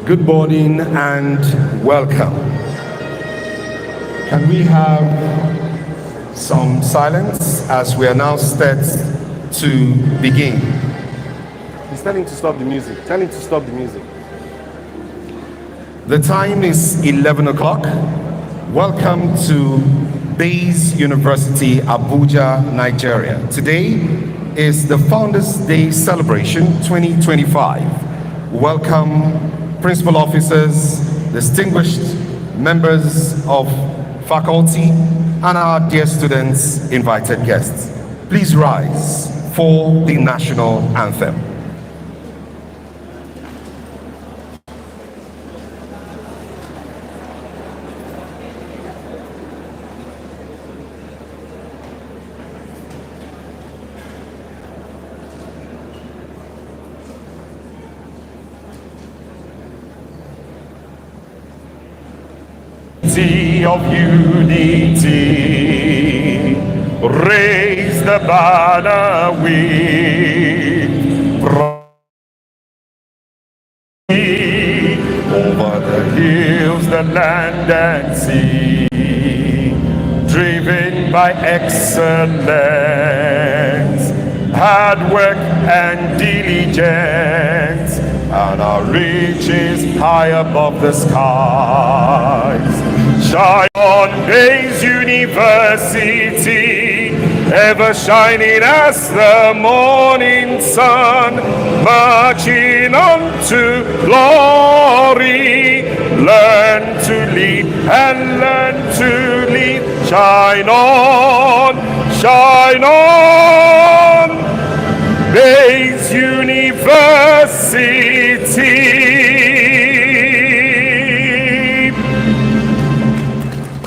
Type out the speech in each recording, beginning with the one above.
Good morning and welcome. Can we have some silence as we are now set to begin? He's telling to stop the music. Tell him to stop the music. The time is 11 o'clock. Welcome to Baze University, Abuja, Nigeria. Today is the Founders Day Celebration 2025. Welcome principal officers, distinguished members of faculty, and our dear students, invited guests. Please rise for the national anthem. Of unity, raise the banner we over the hills, the land and sea, driven by excellence, hard work and diligence, and our riches high above the skies. Shine on Baze University, ever shining as the morning sun, marching on to glory. Learn to lead and learn to lead. Shine on, Baze University.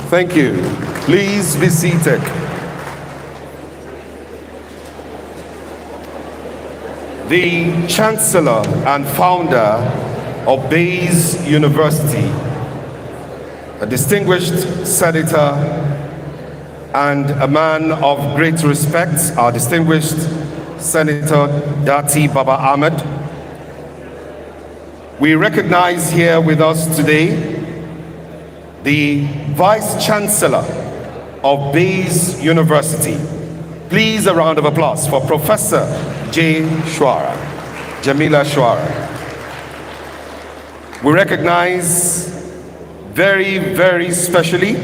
Thank you. Please be seated. The Chancellor and founder of Baze University, a distinguished senator and a man of great respect, our distinguished Senator Dati Baba Ahmed. We recognize here with us today the Vice Chancellor of Baze University. Please, a round of applause for Professor Jamila Shwara. We recognize very, very specially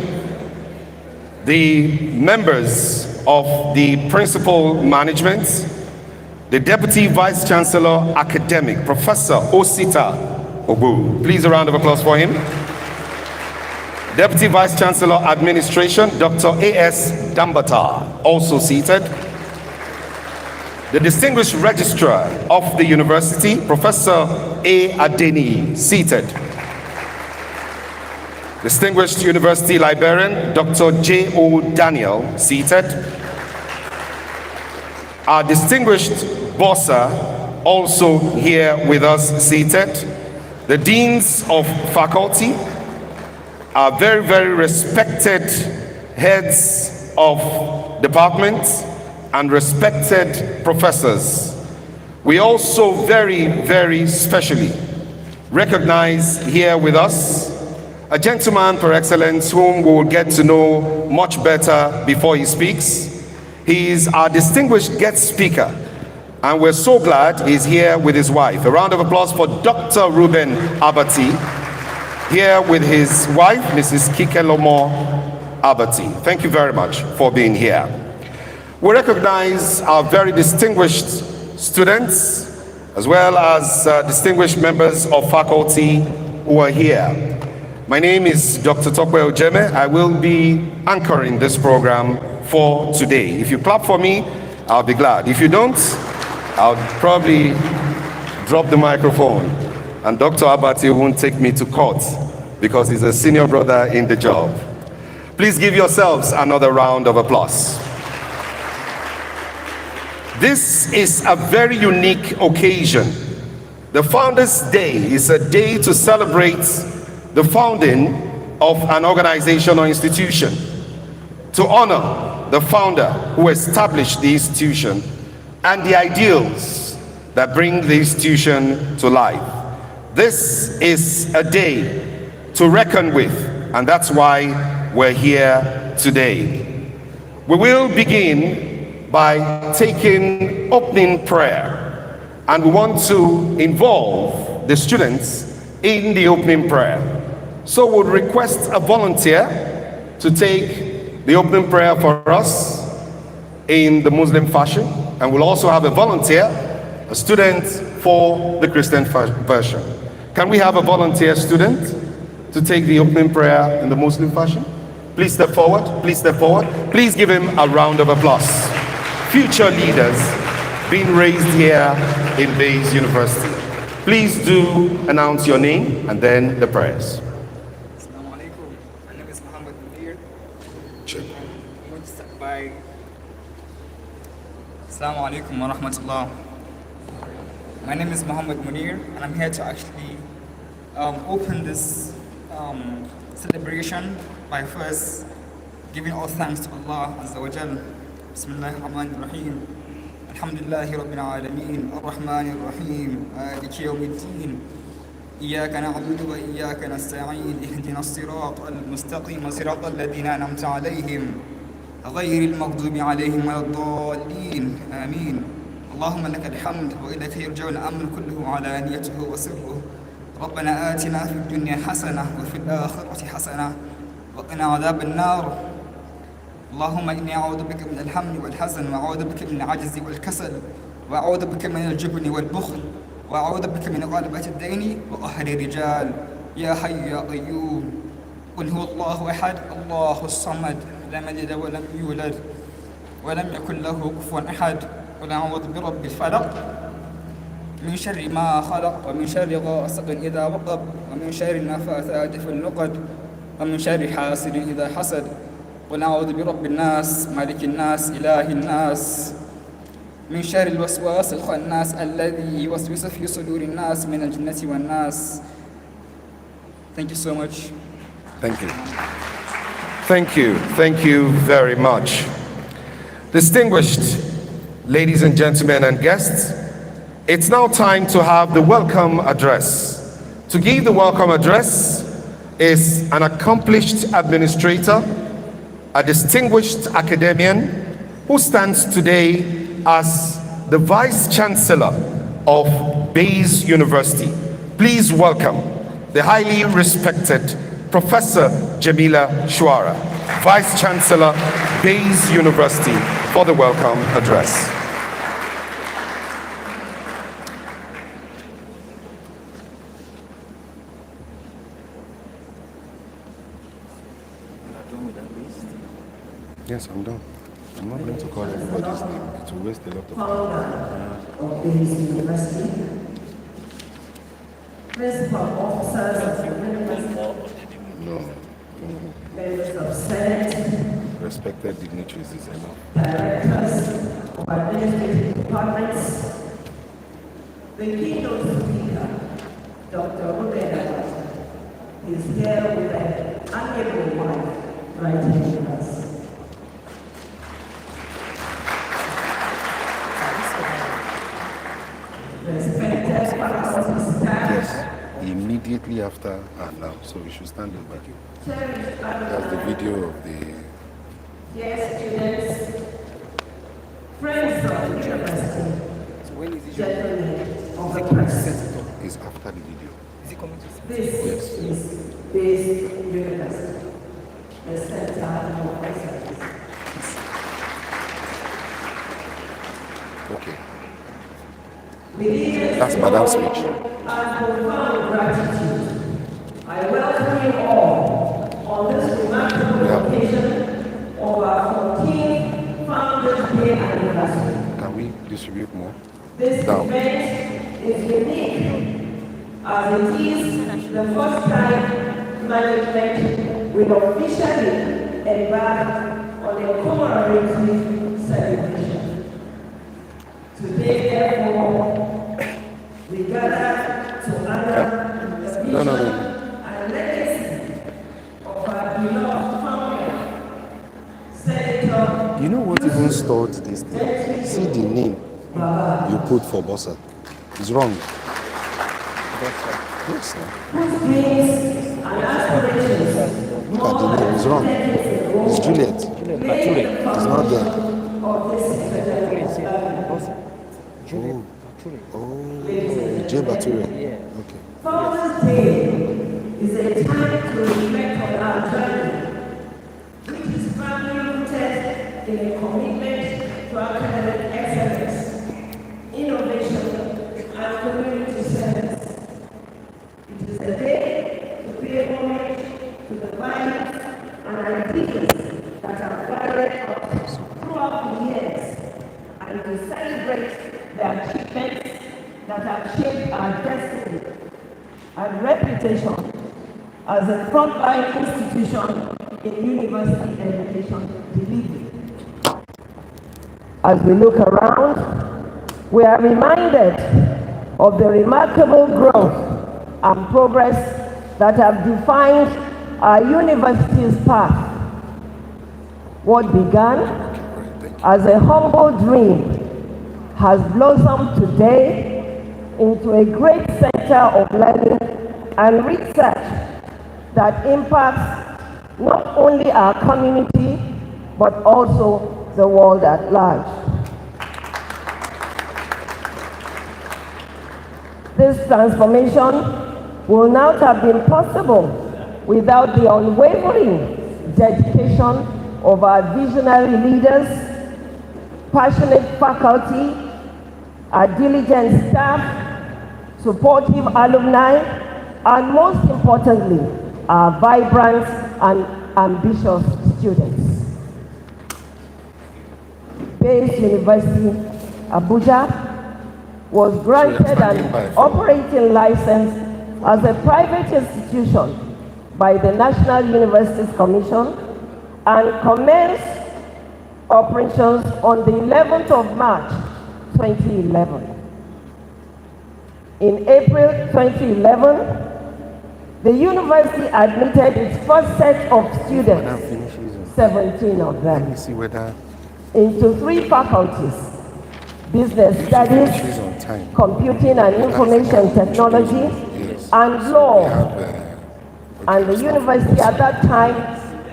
the members of the Principal Management, the Deputy Vice Chancellor Academic, Professor Osita Obu. Please, a round of applause for him. Deputy Vice Chancellor Administration, Dr. A.S. Dambata, also seated. The Distinguished Registrar of the University, Professor A. Adeni, seated. Distinguished University Librarian, Dr. J.O. Daniel, seated. Our distinguished Bossa, also here with us, seated. The Deans of Faculty, our very, very respected heads of departments and respected professors. We also very, very specially recognize here with us a gentleman par excellence whom we will get to know much better before he speaks. He is our distinguished guest speaker, and we're so glad he's here with his wife. A round of applause for Dr. Ruben Abati, here with his wife, Mrs. Kikelomo Abati. Thank you very much for being here. We recognize our very distinguished students, as well as distinguished members of faculty who are here. My name is Dr. Tokwe Ojeme. I will be anchoring this program for today. If you clap for me, I'll be glad. If you don't, I'll probably drop the microphone, and Dr. Abati won't take me to court because he's a senior brother in the job. Please give yourselves another round of applause. This is a very unique occasion. The Founders Day is a day to celebrate the founding of an organization or institution, to honor the founder who established the institution and the ideals that bring the institution to life. This is a day to reckon with, and that's why we're here today. We will begin by taking opening prayer, and we want to involve the students in the opening prayer. So we'll request a volunteer to take the opening prayer for us in the Muslim fashion, and we'll also have a volunteer, a student for the Christian version. Can we have a volunteer student to take the opening prayer in the Muslim fashion? Please step forward, please step forward. Please give him a round of applause. Future leaders being raised here in Baze University. Please do announce your name and then the prayers. Assalamu alaikum. My name is Muhammad Munir. Check. I'm going to start by Assalamu alaikum wa rahmatullah. My name is Muhammad Munir, and I'm here to actually open this celebration by first giving all thanks to Allah Azza wa Jal. Bismillah ar-Rahman ar-Rahim. Alhamdulillahi Rabbil Alameen. Ar-Rahman ar-Rahim. Maliki yawmiddin. إياك نعبد وإياك نستعين اهدنا الصراط المستقيم صراط الذين أنعمت عليهم غير المغضوب عليهم ولا الضالين آمين. اللهم لك الحمد وإليك يرجع الأمر كله علانيته وسره. ربنا آتنا في الدنيا حسنة وفي الآخرة حسنة وقنا عذاب النار. اللهم إني أعوذ بك من الهم والحزن وأعوذ بك من العجز والكسل وأعوذ بك من الجبن والبخل وأعوذ بك من غلبة الدين وقهر الرجال. يا حي يا قيوم. قل هو الله أحد الله الصمد لم يلد ولم يولد ولم يكن له كفوا أحد. قل أعوذ برب الفلق من شر ما خلق ومن شر غاسق إذا وقب ومن شر النفاثات في العقد ومن شر حاسد إذا حسد. قل أعوذ برب الناس مالك الناس إله الناس من شر الوسواس الخناس الذي يوسوس في صدور الناس من الجنة والناس. Thank you so much. Thank you. Thank you. Thank you very much. Distinguished ladies and gentlemen and guests, it's now time to have the welcome address. To give the welcome address is an accomplished administrator, a distinguished academician who stands today as the Vice Chancellor of Baze University. Please welcome the highly respected Professor Jamila Shuara, Vice Chancellor, Baze University, for the welcome address. Yes, I'm done. I'm not going to call everybody's name. It will waste a lot of time. Of Baze University, principal officers of the university, No. members of Senate, Respected dignitaries is enough. directors of administrative departments, the keynote speaker, Dr. Obeda, is here with an amiable wife right here with us. Respected faculty staff, Yes, immediately after and now, so we should stand over. cherished That's the video of the. dear students, friends of the university, gentlemen of the press. Is after the video. This is Baze University, the center of excellence. Okay. Believers That's Madam's speech. and profound gratitude, I welcome you all on this remarkable Yeah. occasion of our 14th Founders Day anniversary. Can we distribute more? This Down. event is unique as it is the first time management will officially embark on a commemorative celebration. Today, therefore, we gather to honor the vision No. and legacy of our beloved founder, Senator. You know what even stored this thing? See the name you put for Bossa. It's wrong. That's right. Yes, sir. whose dreams and aspirations Look at the name. It's wrong. It's Juliet. It's not there. Oh, Jane Bature. Okay. Father's Day is a time to reflect on our journey, which is firmly rooted in a commitment to academic excellence, innovation, and community service. It is a day to pay homage to the values and ideas that have guided us throughout the years, and to celebrate the achievements that have shaped our destiny and reputation as a frontline institution in university education delivery. As we look around, we are reminded of the remarkable growth and progress that have defined our university's path. What began as a humble dream has blossomed today into a great center of learning and research that impacts not only our community, but also the world at large. This transformation will not have been possible without the unwavering dedication of our visionary leaders, passionate faculty, our diligent staff, supportive alumni, and most importantly, our vibrant and ambitious students. Baze University, Abuja, was granted an operating license as a private institution by the National Universities Commission and commenced operations on the 11th of March, 2011. In April 2011, the university admitted its first set of students, 17 of them, into 3 faculties: business studies, computing and information technology, and law. And the university at that time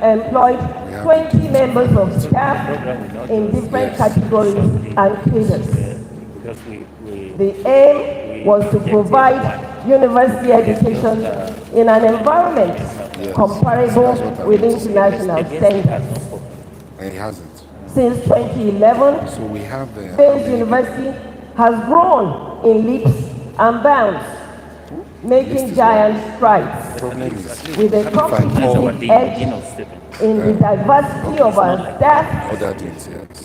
employed 20 members of staff in different categories and cadres. The aim was to provide university education in an environment comparable with international standards. And it hasn't. Since 2011, So we have Baze University has grown in leaps and bounds, making giant strides with a competitive edge in the diversity of our staff,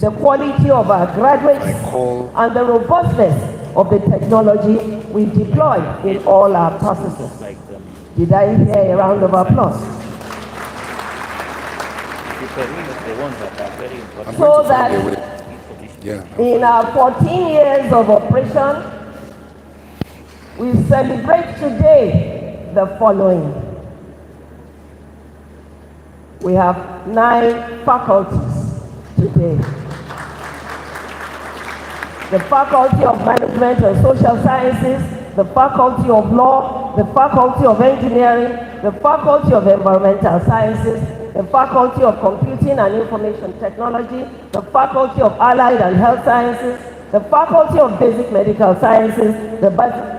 the quality of our graduates, and the robustness of the technology we deploy in all our processes. Did I hear a round of applause? So that in our 14 years of operation, we celebrate today the following. We have 9 faculties today. The Faculty of Management and Social Sciences, the Faculty of Law, the Faculty of Engineering, the Faculty of Environmental Sciences, the Faculty of Computing and Information Technology, the Faculty of Allied and Health Sciences, the Faculty of Basic Medical Sciences, the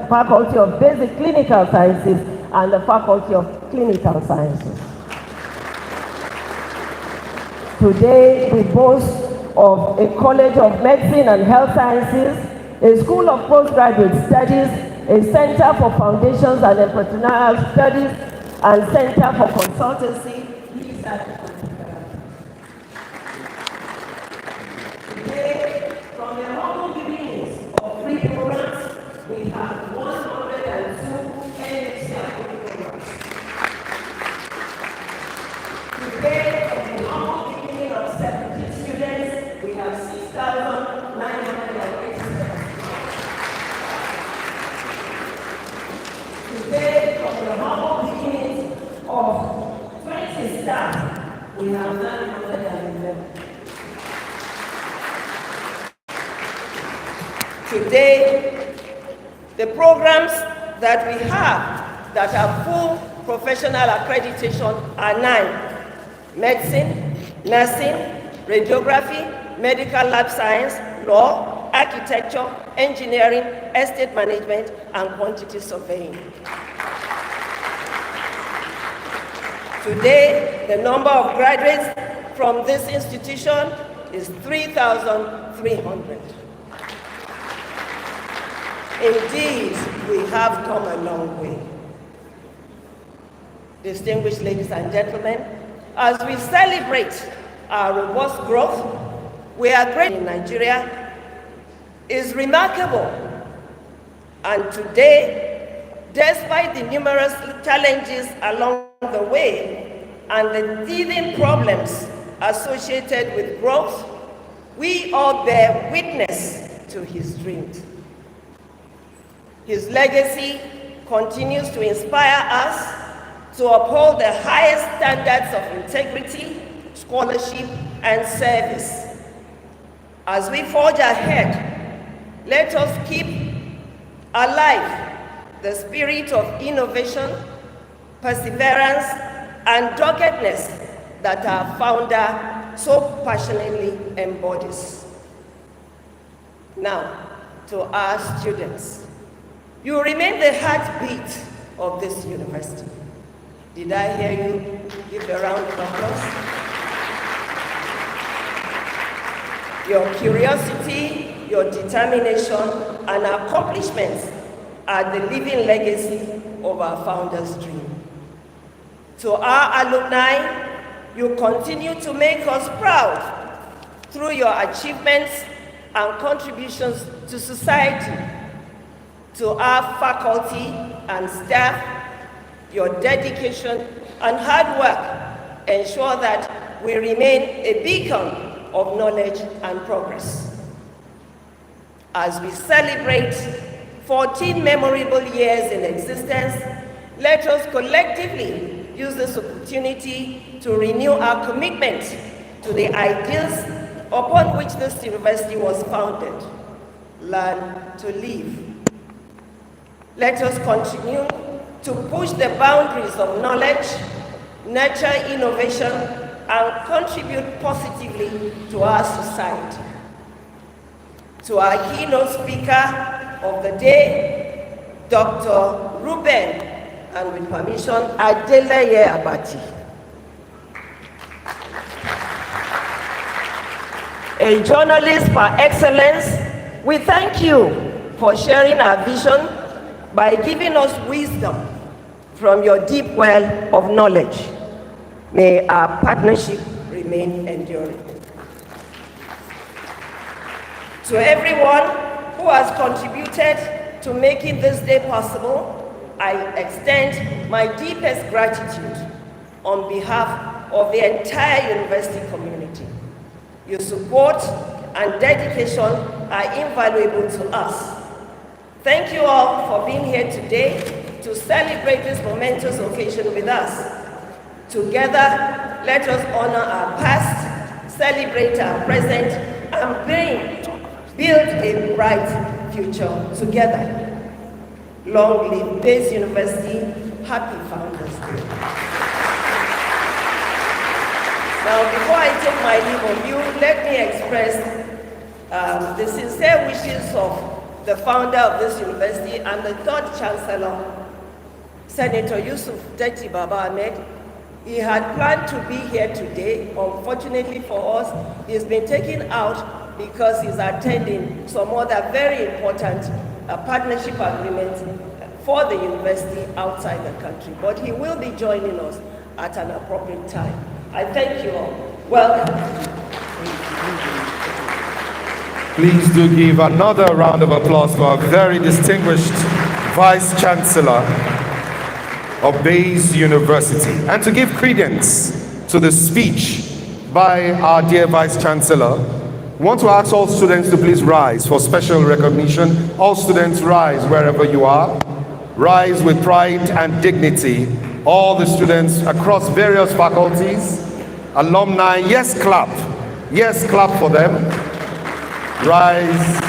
Faculty of Basic Clinical Sciences, and the Faculty of Clinical Sciences. Today, we boast of a College of Medicine and Health Sciences, a School of Postgraduate Studies, a Center for Foundations and Entrepreneurial Studies, and Center for Consultancy, Research, and Development. Today, from the humble beginnings of 3 programs, we have 102 NHC programs. Today, from the humble beginning of 17 students, we have 6,987. Today, from the humble beginnings of 20 staff, we have 911. Today, the programs that we have that have full professional accreditation are 9. Medicine, nursing, radiography, medical lab science, law, architecture, engineering, estate management, and quantity surveying. Today, the number of graduates from this institution is 3,300. Indeed, we have come a long way. Distinguished ladies and gentlemen, as we celebrate our robust growth, we are great in Nigeria is remarkable. And today, despite the numerous challenges along the way and the teething problems associated with growth, we all bear witness to his dreams. His legacy continues to inspire us to uphold the highest standards of integrity, scholarship, and service. As we forge ahead, let us keep alive the spirit of innovation, perseverance, and doggedness that our founder so passionately embodies. Now, to our students, you remain the heartbeat of this university. Did I hear you give a round of applause? Your curiosity, your determination, and accomplishments are the living legacy of our founder's dream. To our alumni, you continue to make us proud through your achievements and contributions to society. To our faculty and staff, your dedication and hard work ensure that we remain a beacon of knowledge and progress. As we celebrate 14 memorable years in existence, let us collectively use this opportunity to renew our commitment to the ideals upon which this university was founded. Learn to live. Let us continue to push the boundaries of knowledge, nurture innovation, and contribute positively to our society. To our keynote speaker of the day, Dr. Ruben, and with permission, Adeleye Abati. A journalist par excellence, we thank you for sharing our vision by giving us wisdom from your deep well of knowledge. May our partnership remain enduring. To everyone who has contributed to making this day possible, I extend my deepest gratitude on behalf of the entire university community. Your support and dedication are invaluable to us. Thank you all for being here today to celebrate this momentous occasion with us. Together, let us honor our past, celebrate our present, and build a bright future together. Long live Baze University. Happy Founders Day. Now, before I take my leave of you, let me express the sincere wishes of the founder of this university and the third chancellor, Senator Yusuf Deji Baba Ahmed. He had planned to be here today. Unfortunately for us, he's been taken out because he's attending some other very important partnership agreements for the university outside the country. But he will be joining us at an appropriate time. I thank you all. Welcome. Please do give another round of applause for our very distinguished Vice Chancellor of Baze University. And to give credence to the speech by our dear Vice Chancellor, we want to ask all students to please rise for special recognition. All students rise wherever you are. Rise with pride and dignity. All the students across various faculties, alumni, yes, clap. Yes, clap for them. Rise.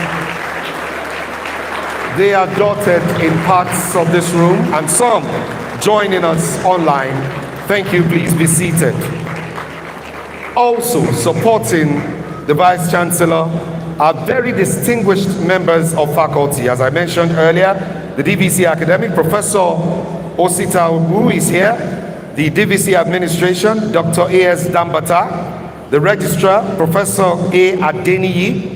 They are dotted in parts of this room and some joining us online. Thank you. Please be seated. Also supporting the Vice Chancellor are very distinguished members of faculty. As I mentioned earlier, the DVC academic, Professor Osita Obu is here. The DVC administration, Dr. A.S. Dambata. The registrar, Professor A. Adeniyi.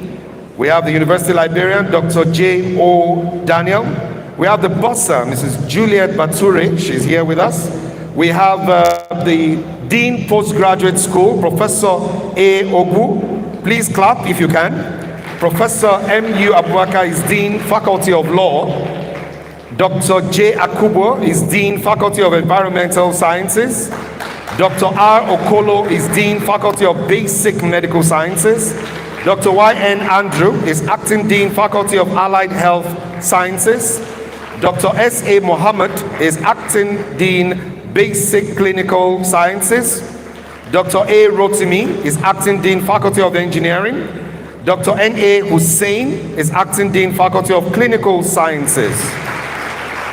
We have the university librarian, Dr. J. O. Daniel. We have the bursar, Mrs. Juliet Bature. She's here with us. We have the Dean Postgraduate School, Professor A. Ogu. Please clap if you can. Professor M.U. Abubakar is Dean, Faculty of Law. Dr. J. Akubo is Dean, Faculty of Environmental Sciences. Dr. R. Okolo is Dean, Faculty of Basic Medical Sciences. Dr. Y.N. Andrew is Acting Dean, Faculty of Allied Health Sciences. Dr. S.A. Mohammed is Acting Dean, Basic Clinical Sciences. Dr. A. Rotimi is Acting Dean, Faculty of Engineering. Dr. N.A. Hussein is Acting Dean, Faculty of Clinical Sciences.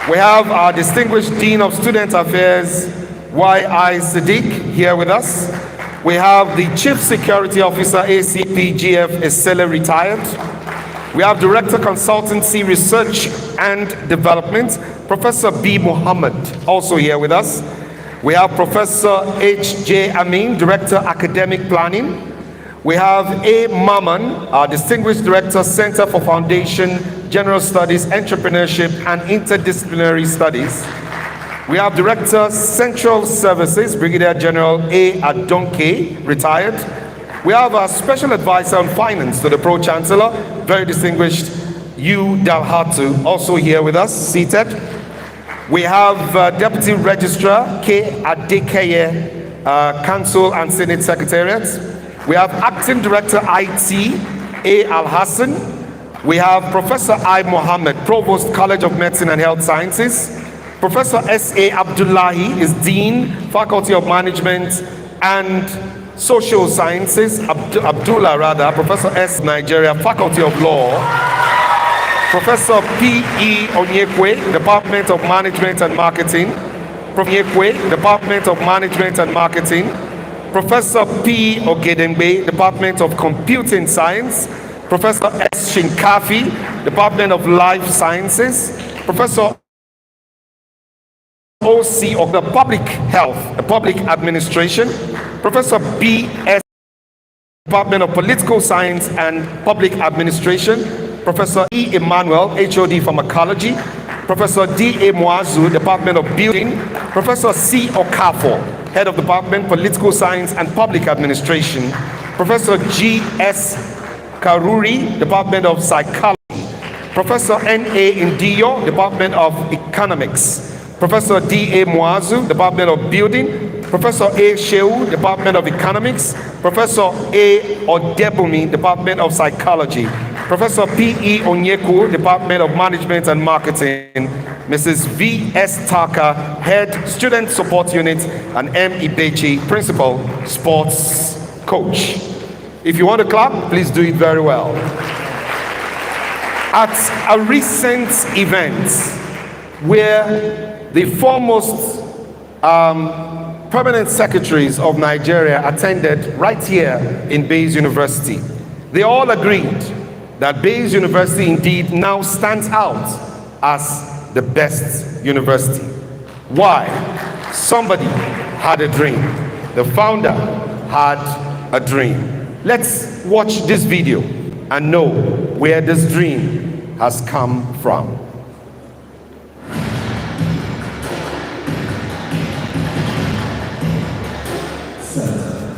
We have our distinguished Dean of Student Affairs, Y.I. Siddiq, here with us. We have the Chief Security Officer, ACP GF Esele, retired. We have Director Consultancy Research and Development, Professor B. Muhammad, also here with us. We have Professor H.J. Amin, Director Academic Planning. We have A. Maman, our Distinguished Director, Center for Foundation, General Studies, Entrepreneurship, and Interdisciplinary Studies. We have Director, Central Services, Brigadier General A. Adonke, retired. We have our Special Advisor on Finance to the Pro-Chancellor, very distinguished U. Dalhatu, also here with us, seated. We have Deputy Registrar K. Adekeye, Council and Senate Secretariat. We have Acting Director IT, A. Al-Hassan. We have Professor I. Mohammed, Provost, College of Medicine and Health Sciences. Professor S.A. Abdullahi is Dean, Faculty of Management and Social Sciences. Professor S. Nigeria, Faculty of Law. Professor P.E. Onyekwe, Department of Management and Marketing. Department of Management and Marketing. Professor P. Ogedengbe, Department of Computing Science. Professor S. Shinkafi, Department of Life Sciences. Professor O.C. of the Public Health, Public Administration. Professor B.S. Department of Political Science and Public Administration. Professor E. Emmanuel, HOD Pharmacology. Professor D.A. Muazu, Department of Building. Professor C. Okafo, Head of Department, Political Science and Public Administration. Professor G.S. Karuri, Department of Psychology. Professor N.A. Indiyo, Department of Economics. Professor D.A. Muazu, Department of Building. Professor A. Sheu, Department of Economics. Professor A. Odebumi, Department of Psychology. Professor P.E. Onyeku, Department of Management and Marketing. Mrs. V.S. Taka, Head Student Support Unit, and M. Ibechi, Principal Sports Coach. If you want to clap, please do it very well. At a recent event where the foremost permanent secretaries of Nigeria attended right here in Baze University, they all agreed that Baze University indeed now stands out as the best university. Why? Somebody had a dream. The founder had a dream. Let's watch this video and know where this dream has come from. Senator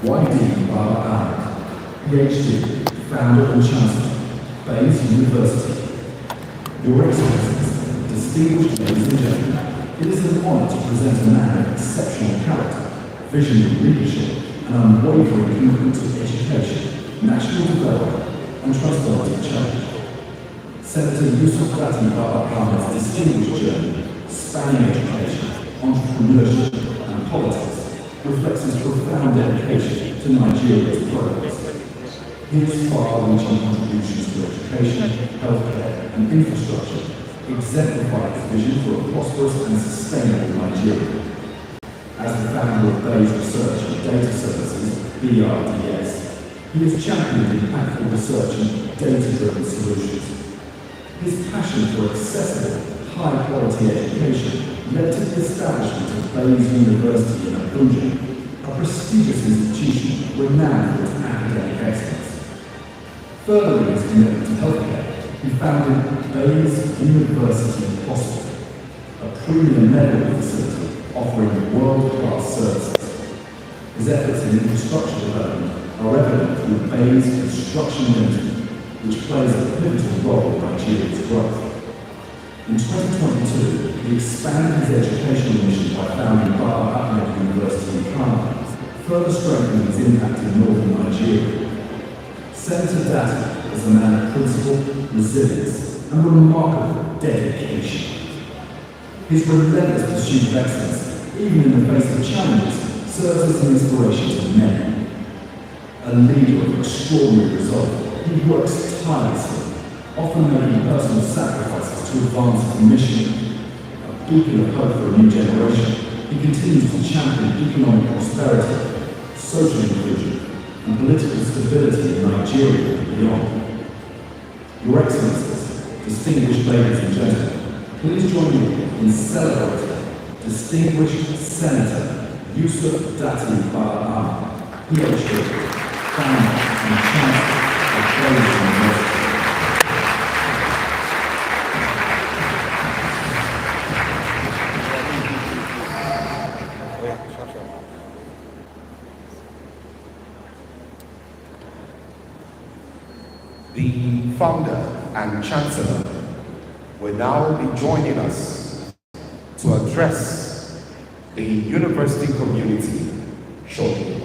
Y.D. Baba Ahmed, PhD, founder and chancellor, Baze University. Your Excellencies, distinguished ladies and gentlemen, it is an honor to present a man of exceptional character, visionary leadership, and unwavering commitment to education, national development, and trustworthy change. Senator Yusuf Rati Baba Ahmed's distinguished journey, spanning education, entrepreneurship, and politics, reflects his profound dedication to Nigeria's progress. His far-reaching contributions to education, healthcare, and infrastructure exemplify his vision for a prosperous and sustainable Nigeria. As the founder of Baze Research and Data Services, BRDS, he has championed impactful research and data-driven solutions. His passion for accessible, high-quality education led to the establishment of Baze University in Abuja, a prestigious institution renowned for its academic excellence. Furthering his commitment to healthcare, he founded Baze University Hospital, a premium medical facility offering world-class services. His efforts in infrastructure development are evident through Baze Construction Limited, which plays a pivotal role in Nigeria's growth. In 2022, he expanded his educational mission by founding Baba Ahmed University in Kano, further strengthening his impact in northern Nigeria. Senator Data is a man of principle, resilience, and remarkable dedication. His relentless pursuit of excellence, even in the face of challenges, serves as an inspiration to many. A leader of extraordinary resolve, he works tirelessly, often making personal sacrifices to advance his mission. A beacon of hope for a new generation, he continues to champion economic prosperity, social inclusion, and political stability in Nigeria and beyond. Your Excellencies, distinguished ladies and gentlemen, please join me in celebrating distinguished Senator Yusuf Dati Baba Ahmed, PhD, founder and chancellor of Baze University. The founder and chancellor will now be joining us to address the university community shortly.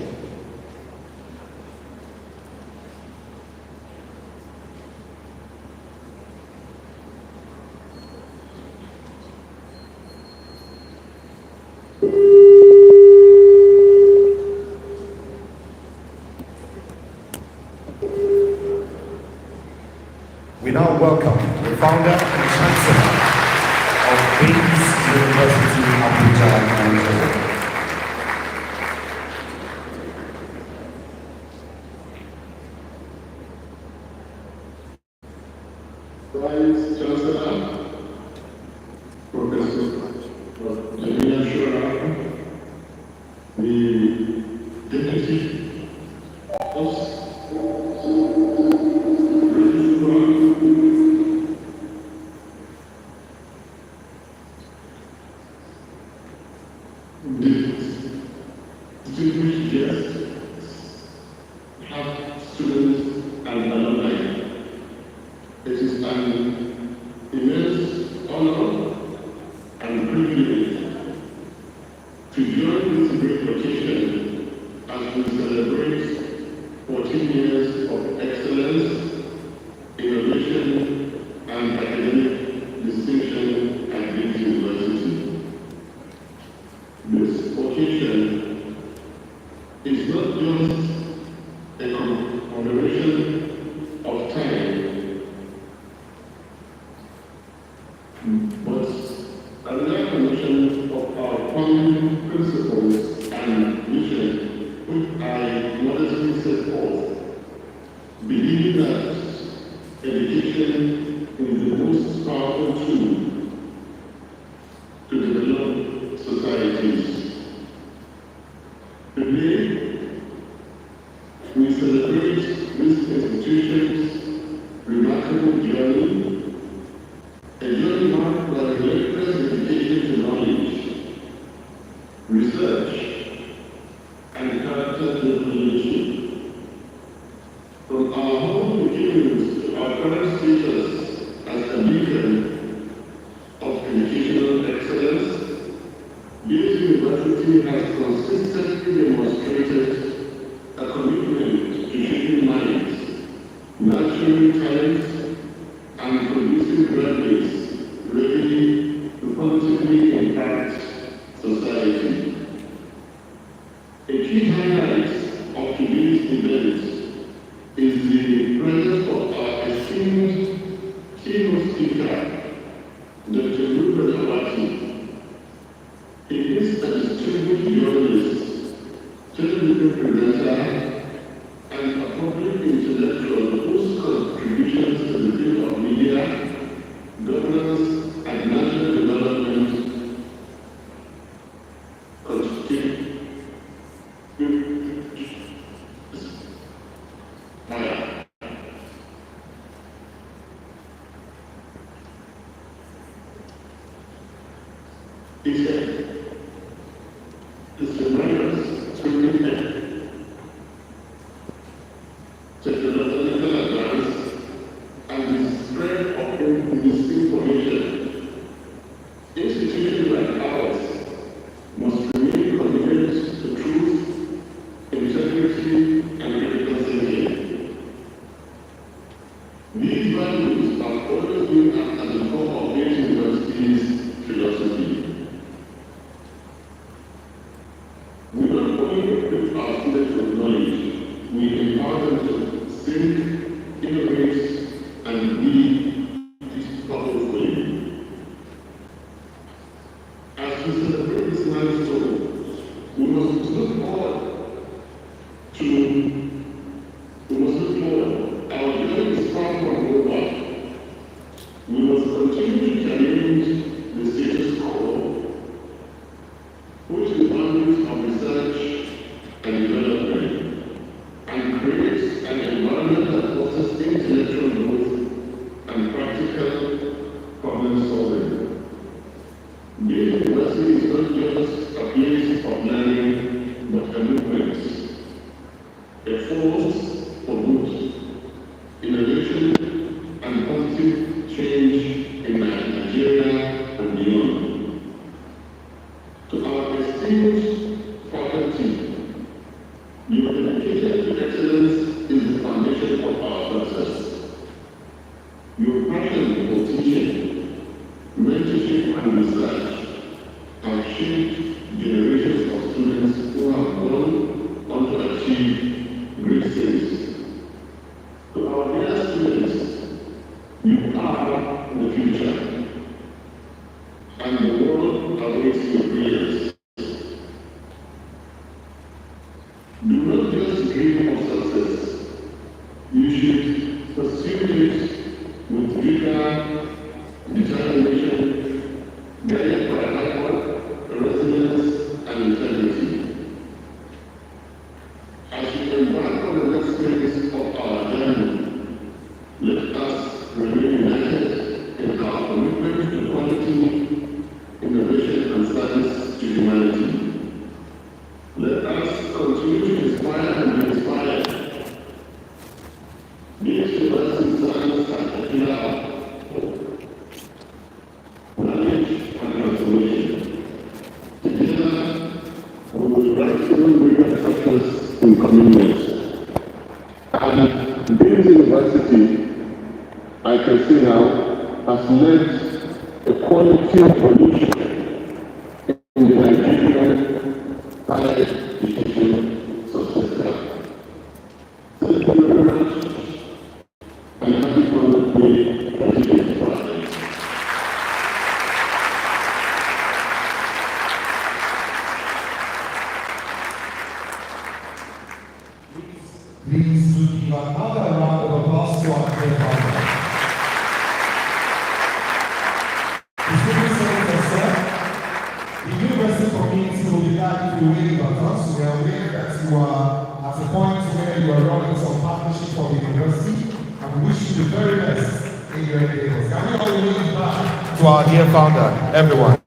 We now welcome the founder and chancellor of Baze University, Abuja, Nigeria. Vice Chancellor, Professor Jamila Shura, the Deputy Host, distinguished guests, have students and alumni. It is an immense honor and privilege to join this great occasion as we celebrate 14 years of excellence, innovation, and academic distinction at Baze University. This occasion is not just a commemoration of time, but a recognition of our common principles and mission, which I modestly set forth, believing that education is the most powerful tool to develop societies. Today, we celebrate this institution's remarkable journey, a journey marked by relentless dedication to knowledge, research, and character-driven leadership. From our humble beginnings to our current status as a beacon of educational excellence, Baze University has consistently demonstrated a commitment to shaping minds, nurturing talent, and producing graduates ready to positively impact society. A key highlight of today's event is the presence of our esteemed keynote speaker, Dr. Rupert Awati. He is a distinguished journalist, television presenter, and a public intellectual whose contributions to the field of media, governance, and national development constitute he said, "It's the virus technological advance and the spread of misinformation. Institutions like ours must remain committed to truth, integrity, and critical thinking. These values have always been at the core of Baze University's philosophy. We not only equip our students with knowledge, we empower them to think, innovate, and be purposefully. As we celebrate this milestone, we must look forward. Our journey is far from over. We must continue to challenge the status quo, push the boundaries of research and development, and create an environment that fosters intellectual growth and practical problem solving. Baze University is not just a place of learning, but a movement, a force for good, innovation, and positive change in Nigeria and beyond. To our esteemed faculty, your dedication to excellence is the foundation of our success. Your passion for teaching, mentorship, and research have shaped generations of students who have gone on to achieve great things. To our dear students, you are the future, and the world awaits your brilliance. Do not just dream of success. You should pursue it with vigor, determination, guided by hard work, resilience, and integrity. As we embark on the next phase of our journey, let us remain united in our commitment to quality, innovation, and service to humanity. Let us continue to inspire and be inspired. Baze University stands as a pillar of hope, knowledge, and transformation. Together, we will write even greater success in coming years. And Baze University, I can say now, has led a quality revolution in the Nigerian higher education subsector. Thank you very much, and happy Father's Day 2025. Please do give another round of applause to our great founder. Distinguished senators, sir, the university community will be glad if you wave your thumbs. We are aware that you are at a point where you are running some partnership for the university, and we wish you the very best in your endeavors. Can we all wave back To our dear founder, everyone.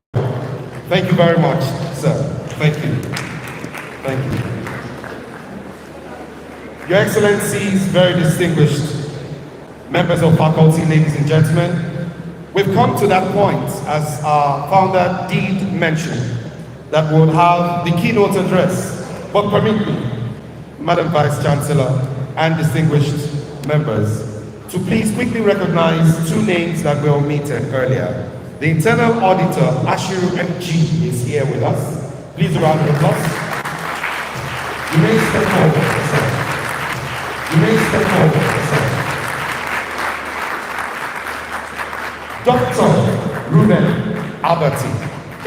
Thank you very much, sir. Thank you. Thank you. Your Excellencies, very distinguished members of faculty, ladies and gentlemen, we've come to that point, as our founder did mention, that we'll have the keynote address. But permit me, Madam Vice Chancellor and distinguished members, to please quickly recognize two names that were omitted earlier. The internal auditor, Ashiru MG, is here with us. Please a round of applause. You may step forward, sir. You may step forward, sir. Dr. Reuben Abati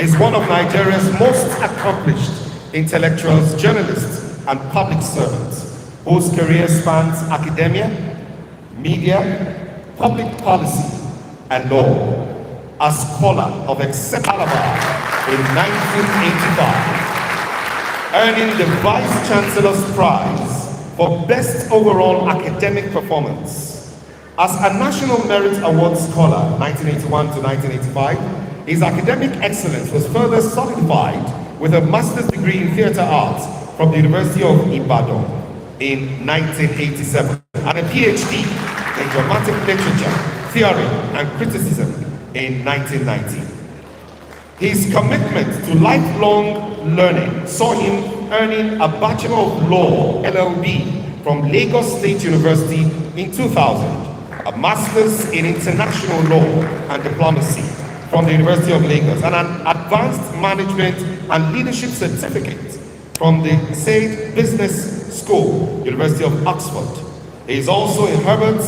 is one of Nigeria's most accomplished intellectuals, journalists, and public servants, whose career spans academia, media, public policy, and law. A scholar of exceptional caliber in 1985, earning the Vice Chancellor's Prize for Best Overall Academic Performance. As a National Merit Award Scholar 1981 to 1985, his academic excellence was further solidified with a master's degree in theatre arts from the University of Ibadan in 1987 and a PhD in dramatic literature, theory and criticism in 1990. His commitment to lifelong learning saw him earning a Bachelor of Law LLB from Lagos State University in 2000, a Master's in International Law and Diplomacy from the University of Lagos, and an Advanced Management and Leadership Certificate from the Said Business School, University of Oxford. He is also a Herbert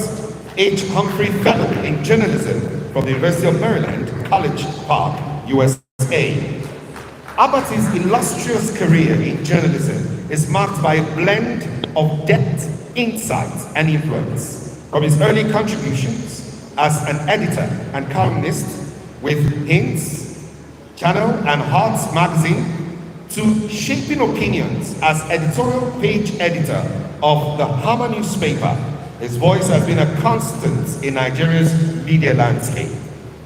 H. Humphrey Fellow in Journalism from the University of Maryland, College Park, USA. Abati's illustrious career in journalism is marked by a blend of depth, insight, and influence. From his early contributions as an editor and columnist with Hints, Channel, and Hearts magazine, to shaping opinions as editorial page editor of the Hama newspaper, his voice has been a constant in Nigeria's media landscape.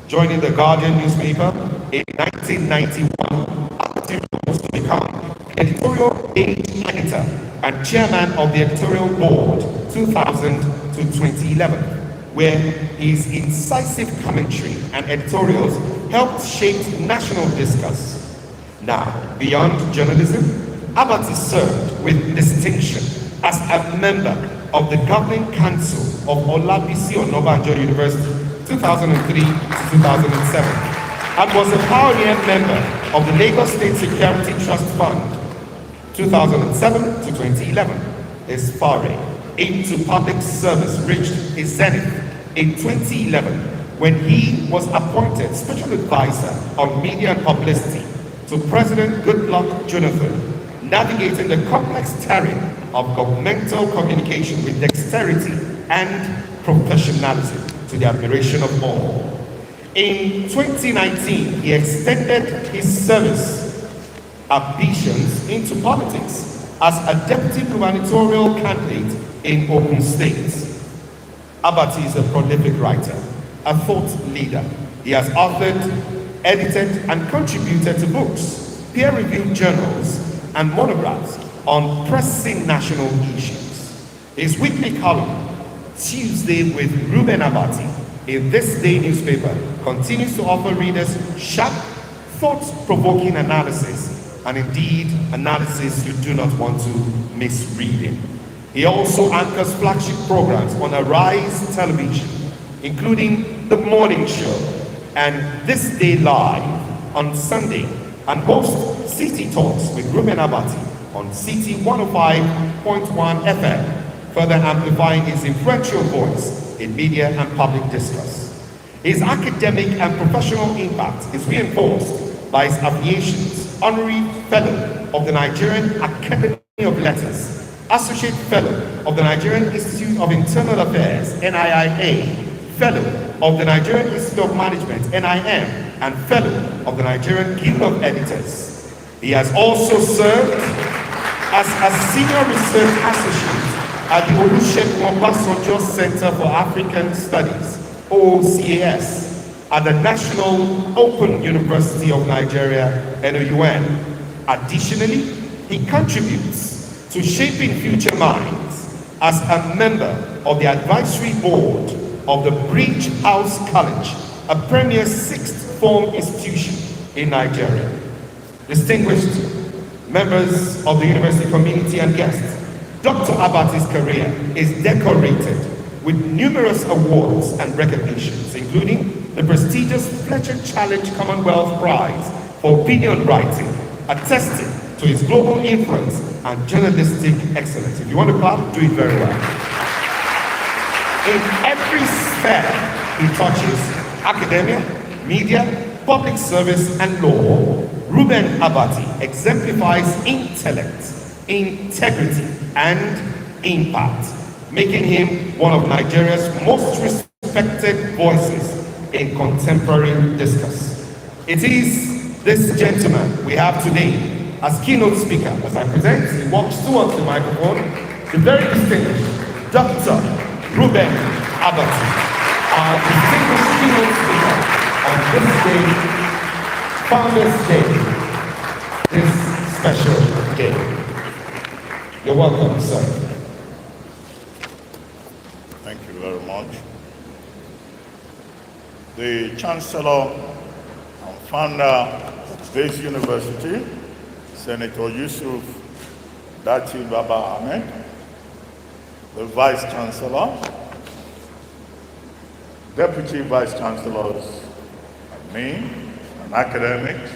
Joining the Guardian newspaper in 1991, Abati rose to become editorial page editor and chairman of the editorial board 2000 to 2011, where his incisive commentary and editorials helped shape national discourse. Now, beyond journalism, Abati served with distinction as a member of the Governing Council of Olabisi Onabanjo University 2003 to 2007, and was a pioneer member of the Lagos State Security Trust Fund 2007 to 2011. His foray into public service reached his zenith in 2011 when he was appointed Special Advisor on Media and Publicity to President Goodluck Jonathan, navigating the complex terrain of governmental communication with dexterity and professionalism to the admiration of all. In 2019, he extended his service ambitions into politics as a deputy gubernatorial candidate in Ogun State. Abati is a prolific writer, a thought leader. He has authored, edited, and contributed to books, peer-reviewed journals, and monographs on pressing national issues. His weekly column, Tuesday with Reuben Abati, in This Day newspaper, continues to offer readers sharp, thought-provoking analysis, and indeed analysis you do not want to misread him. He also anchors flagship programs on Arise Television, including The Morning Show and This Day Live on Sunday, and hosts City Talks with Reuben Abati on CT 105.1 FM, further amplifying his influential voice in media and public discourse. His academic and professional impact is reinforced by his affiliations: Honorary Fellow of the Nigerian Academy of Letters, Associate Fellow of the Nigerian Institute of Internal Affairs, NIIA, Fellow of the Nigerian Institute of Management, NIM, and Fellow of the Nigerian Guild of Editors. He has also served as a Senior Research Associate at the Olusegun Obasanjo Center for African Studies, OCAS, at the National Open University of Nigeria, NOUN. Additionally, he contributes to Shaping Future Minds as a member of the advisory board of the Bridge House College, a premier sixth form institution in Nigeria. Distinguished members of the university community and guests, Dr. Abati's career is decorated with numerous awards and recognitions, including the prestigious Fletcher Challenge Commonwealth Prize for opinion writing, attesting to his global influence and journalistic excellence. If you want to clap, do it very well. In every sphere he touches, academia, media, public service, and law, Reuben Abati exemplifies intellect, integrity, and impact, making him one of Nigeria's most respected voices in contemporary discourse. It is this gentleman we have today as keynote speaker. As I present, he walks towards the microphone, the very distinguished Dr. Reuben Abati, our distinguished keynote speaker on this day, Founders Day, this special day. You're welcome, sir. Thank you very much. The Chancellor and founder of Baze University, Senator Yusuf Dati Baba Ahmed, the Vice Chancellor, Deputy Vice Chancellors, and me, and academics,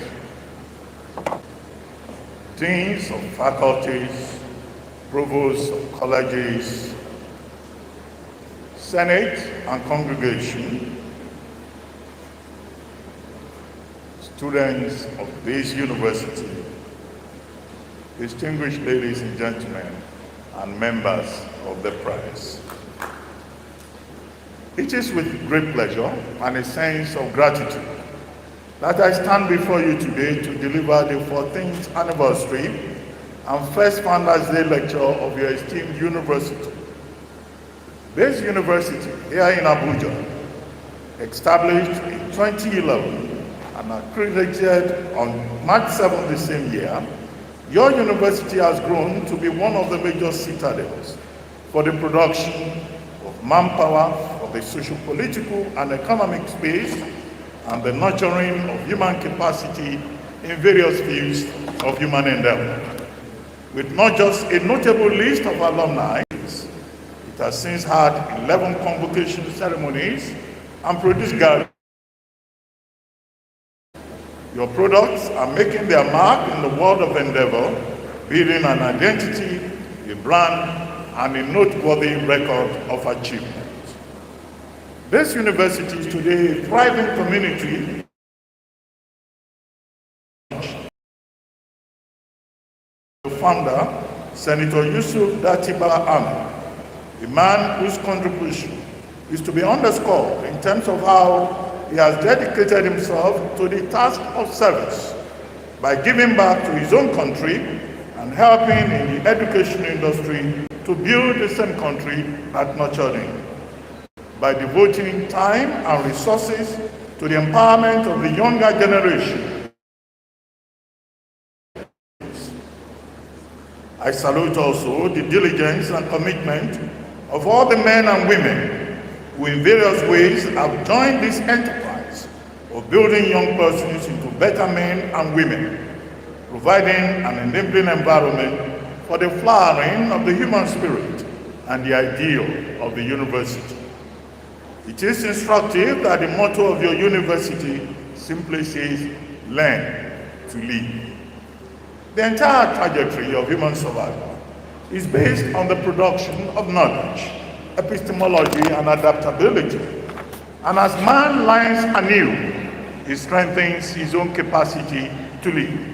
deans of faculties, provosts of colleges, Senate and congregation, students of this university, distinguished ladies and gentlemen, and members of the press. It is with great pleasure and a sense of gratitude that I stand before you today to deliver the 14th anniversary and first Founders Day lecture of your esteemed university. This university here in Abuja, established in 2011 and accredited on March 7th the same year, your university has grown to be one of the major citadels for the production of manpower for the socio-political and economic space and the nurturing of human capacity in various fields of human endeavor. With not just a notable list of alumni, it has since had 11 convocation ceremonies and produced galleries. Your products are making their mark in the world of endeavor, building an identity, a brand, and a noteworthy record of achievement. This university is today a thriving community. The founder, Senator Yusuf Datiba Ahmed, a man whose contribution is to be underscored in terms of how he has dedicated himself to the task of service by giving back to his own country and helping in the education industry to build the same country that nurtured him, by devoting time and resources to the empowerment of the younger generation. I salute also the diligence and commitment of all the men and women who in various ways have joined this enterprise of building young persons into better men and women, providing an enabling environment for the flowering of the human spirit and the ideal of the university. It is instructive that the motto of your university simply says, learn to live. The entire trajectory of human survival is based on the production of knowledge, epistemology, and adaptability. And as man learns anew, he strengthens his own capacity to live.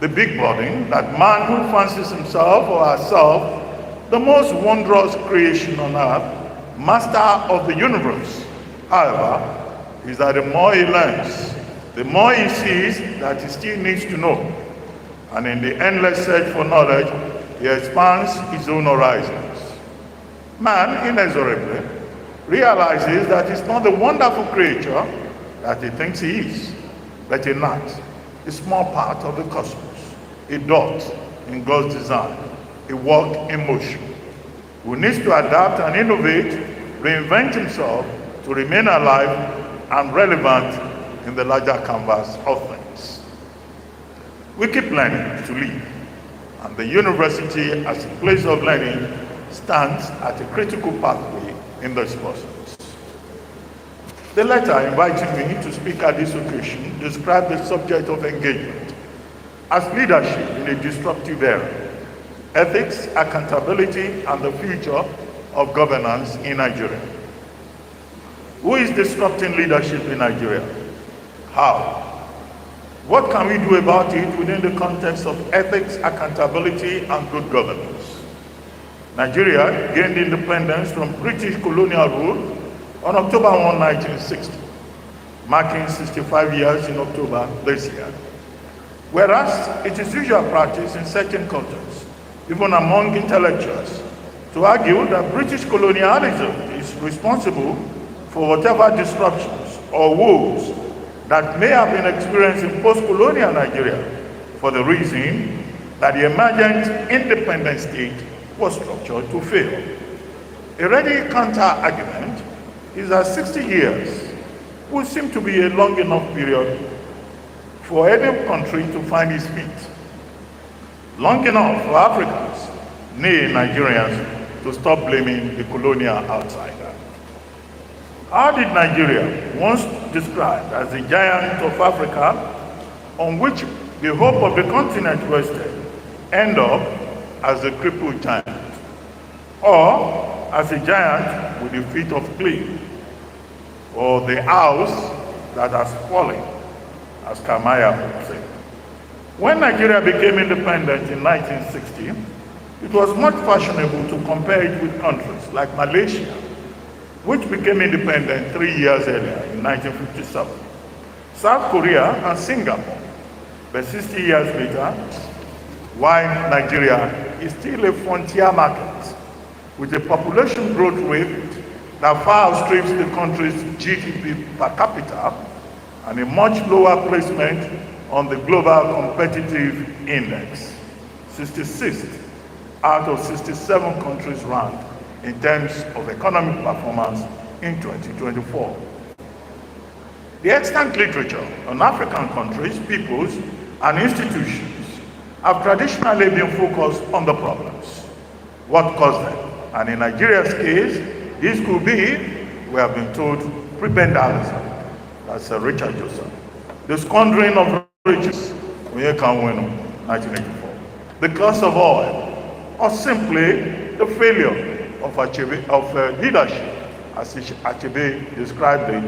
The big burden that man who fancies himself or herself the most wondrous creation on earth, master of the universe, however, is that the more he learns, the more he sees that he still needs to know. And in the endless search for knowledge, he expands his own horizons. Man, inexorably, realizes that he's not the wonderful creature that he thinks he is, but a gnat, a small part of the cosmos, a dot in God's design, a work in motion, who needs to adapt and innovate, reinvent himself to remain alive and relevant in the larger canvas of things. We keep learning to live, and the university as a place of learning stands at a critical pathway in this process. The letter inviting me to speak at this occasion described the subject of engagement as leadership in a disruptive era, ethics, accountability, and the future of governance in Nigeria. Who is disrupting leadership in Nigeria? How? What can we do about it within the context of ethics, accountability, and good governance? Nigeria gained independence from British colonial rule on October 1, 1960, marking 65 years in October this year. Whereas it is usual practice in certain cultures, even among intellectuals, to argue that British colonialism is responsible for whatever disruptions or woes that may have been experienced in post-colonial Nigeria for the reason that the emergent independent state was structured to fail. A ready counter-argument is that 60 years would seem to be a long enough period for any country to find its feet. Long enough for Africans, nay Nigerians, to stop blaming the colonial outsider. How did Nigeria, once described as the giant of Africa, on which the hope of the continent rested, end up as a crippled giant? Or as a giant with the feet of clay? Or the house that has fallen, as Kamaya would say? When Nigeria became independent in 1960, it was much fashionable to compare it with countries like Malaysia, which became independent 3 years earlier in 1957, South Korea and Singapore. But 60 years later, while Nigeria is still a frontier market with a population growth rate that far outstrips the country's GDP per capita and a much lower placement on the global competitive index, 66th out of 67 countries ranked in terms of economic performance in 2024. The extant literature on African countries, peoples, and institutions have traditionally been focused on the problems, what caused them. And in Nigeria's case, this could be, we have been told, prebendalism. That's Richard Joseph. The squandering of riches, 1984. The cost of oil, or simply the failure of leadership, as Achebe described it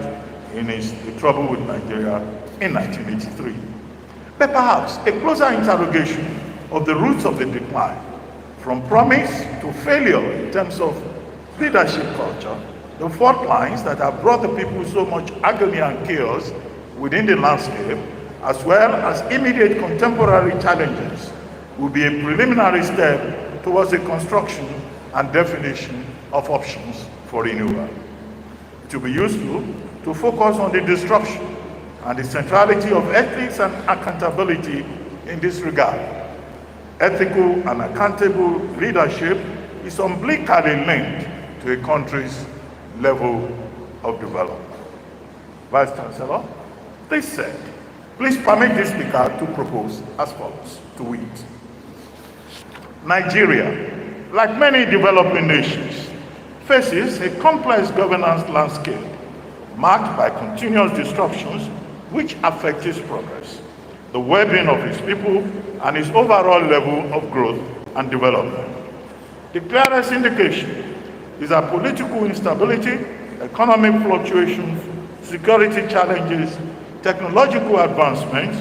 in The Trouble with Nigeria in 1983. But perhaps a closer interrogation of the roots of the decline, from promise to failure in terms of leadership culture, the fault lines that have brought the people so much agony and chaos within the landscape, as well as immediate contemporary challenges, will be a preliminary step towards the construction and definition of options for renewal. It will be useful to focus on the disruption and the centrality of ethics and accountability in this regard. Ethical and accountable leadership is umbilically linked to a country's level of development. Vice Chancellor, this said, please permit the speaker to propose as follows to it. Nigeria, like many developing nations, faces a complex governance landscape marked by continuous disruptions which affect its progress, the well-being of its people, and its overall level of growth and development. The clearest indication is that political instability, economic fluctuations, security challenges, technological advancements,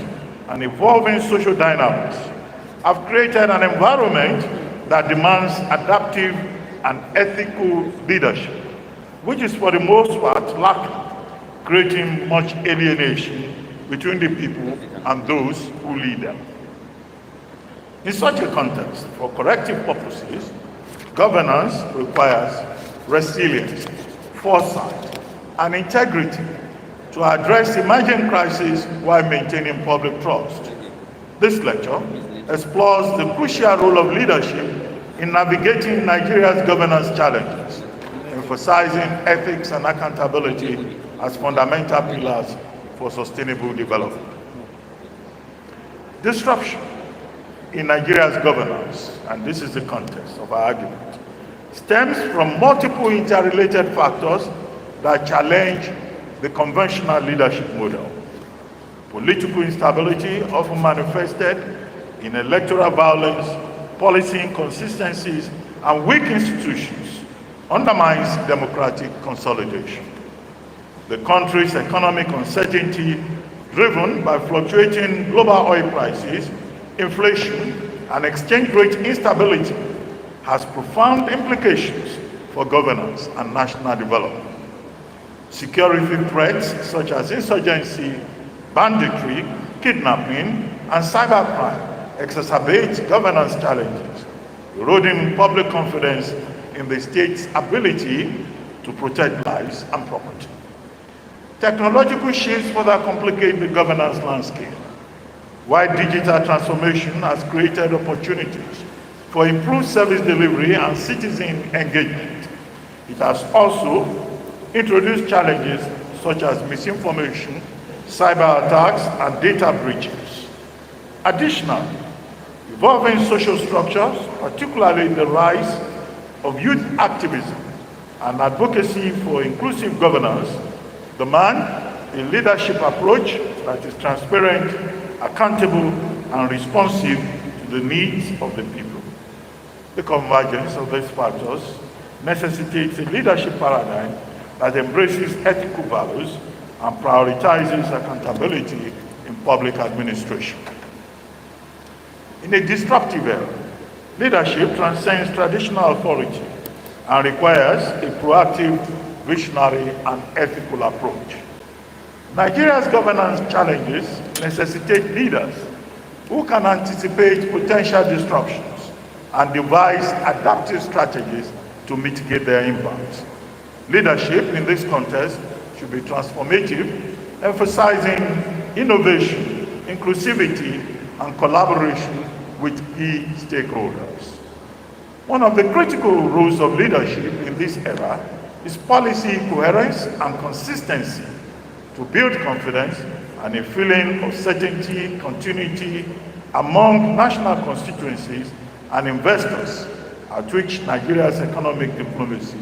and evolving social dynamics have created an environment that demands adaptive and ethical leadership, which is for the most part lacking, creating much alienation between the people and those who lead them. In such a context, for corrective purposes, governance requires resilience, foresight, and integrity to address emerging crises while maintaining public trust. This lecture explores the crucial role of leadership in navigating Nigeria's governance challenges, emphasizing ethics and accountability as fundamental pillars for sustainable development. Disruption in Nigeria's governance, and this is the context of our argument, stems from multiple interrelated factors that challenge the conventional leadership model. Political instability, often manifested in electoral violence, policy inconsistencies, and weak institutions, undermines democratic consolidation. The country's economic uncertainty, driven by fluctuating global oil prices, inflation, and exchange rate instability, has profound implications for governance and national development. Security threats such as insurgency, banditry, kidnapping, and cybercrime exacerbate governance challenges, eroding public confidence in the state's ability to protect lives and property. Technological shifts further complicate the governance landscape. While digital transformation has created opportunities for improved service delivery and citizen engagement, it has also introduced challenges such as misinformation, cyber attacks, and data breaches. Additionally, evolving social structures, particularly the rise of youth activism and advocacy for inclusive governance, demand a leadership approach that is transparent, accountable, and responsive to the needs of the people. The convergence of these factors necessitates a leadership paradigm that embraces ethical values and prioritizes accountability in public administration. In a disruptive era, leadership transcends traditional authority and requires a proactive, visionary, and ethical approach. Nigeria's governance challenges necessitate leaders who can anticipate potential disruptions and devise adaptive strategies to mitigate their impacts. Leadership in this context should be transformative, emphasizing innovation, inclusivity, and collaboration with key stakeholders. One of the critical roles of leadership in this era is policy coherence and consistency to build confidence and a feeling of certainty, continuity among national constituencies and investors at which Nigeria's economic diplomacy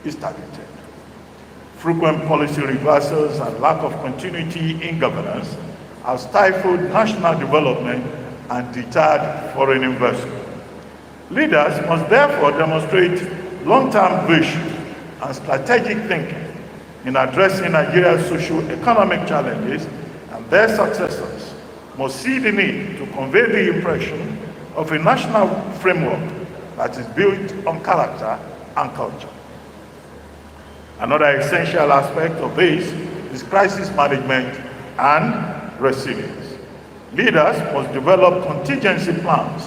is targeted. Frequent policy reversals and lack of continuity in governance have stifled national development and deterred foreign investment. Leaders must therefore demonstrate long-term vision and strategic thinking in addressing Nigeria's socio-economic challenges, and their successors must see the need to convey the impression of a national framework that is built on character and culture. Another essential aspect of Baze is crisis management and resilience. Leaders must develop contingency plans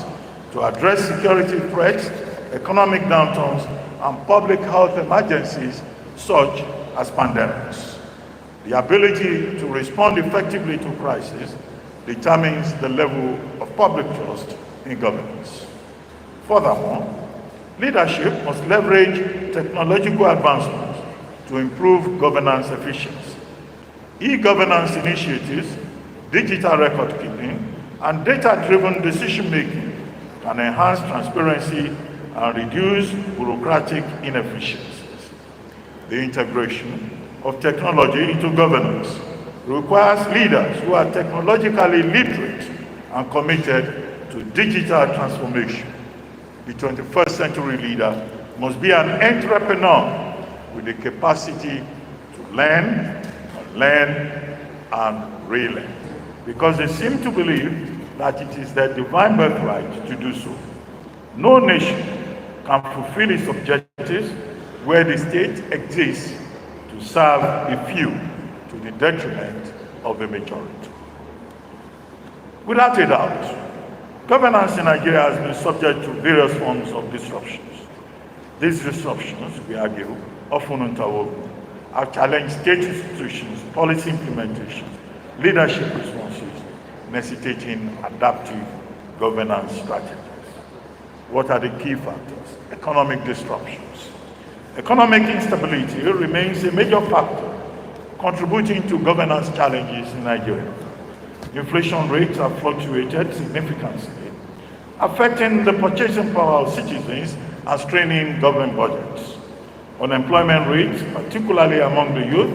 to address security threats, economic downturns, and public health emergencies such as pandemics. The ability to respond effectively to crisis determines the level of public trust in governance. Furthermore, leadership must leverage technological advancements to improve governance efficiency. E-governance initiatives, digital record keeping, and data-driven decision-making can enhance transparency and reduce bureaucratic inefficiencies. The integration of technology into governance requires leaders who are technologically literate and committed to digital transformation. The 21st century leader must be an entrepreneur with the capacity to learn, and relearn, because they seem to believe that it is their divine birthright to do so. No nation can fulfill its objectives where the state exists to serve a few to the detriment of the majority. Without a doubt, governance in Nigeria has been subject to various forms of disruptions. These disruptions, we argue, often interwoven, have challenged state institutions, policy implementation, leadership responses, necessitating adaptive governance strategies. What are the key factors? Economic disruptions. Economic instability remains a major factor contributing to governance challenges in Nigeria. Inflation rates have fluctuated significantly, affecting the purchasing power of citizens and straining government budgets. Unemployment rates, particularly among the youth,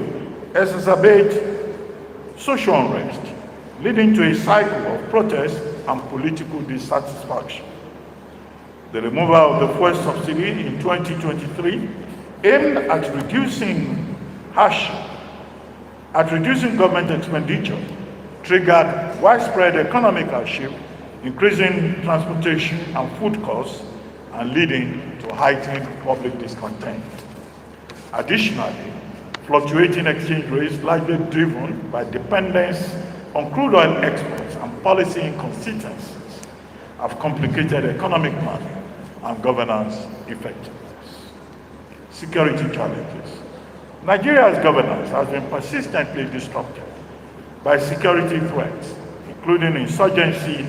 exacerbate social unrest, leading to a cycle of protest and political dissatisfaction. The removal of the fuel subsidy in 2023 aimed at reducing hardship, at reducing government expenditure, triggered widespread economic hardship, increasing transportation and food costs, and leading to heightened public discontent. Additionally, fluctuating exchange rates, largely driven by dependence on crude oil exports and policy inconsistencies, have complicated economic planning and governance effectiveness. Security challenges. Nigeria's governance has been persistently disrupted by security threats, including insurgency,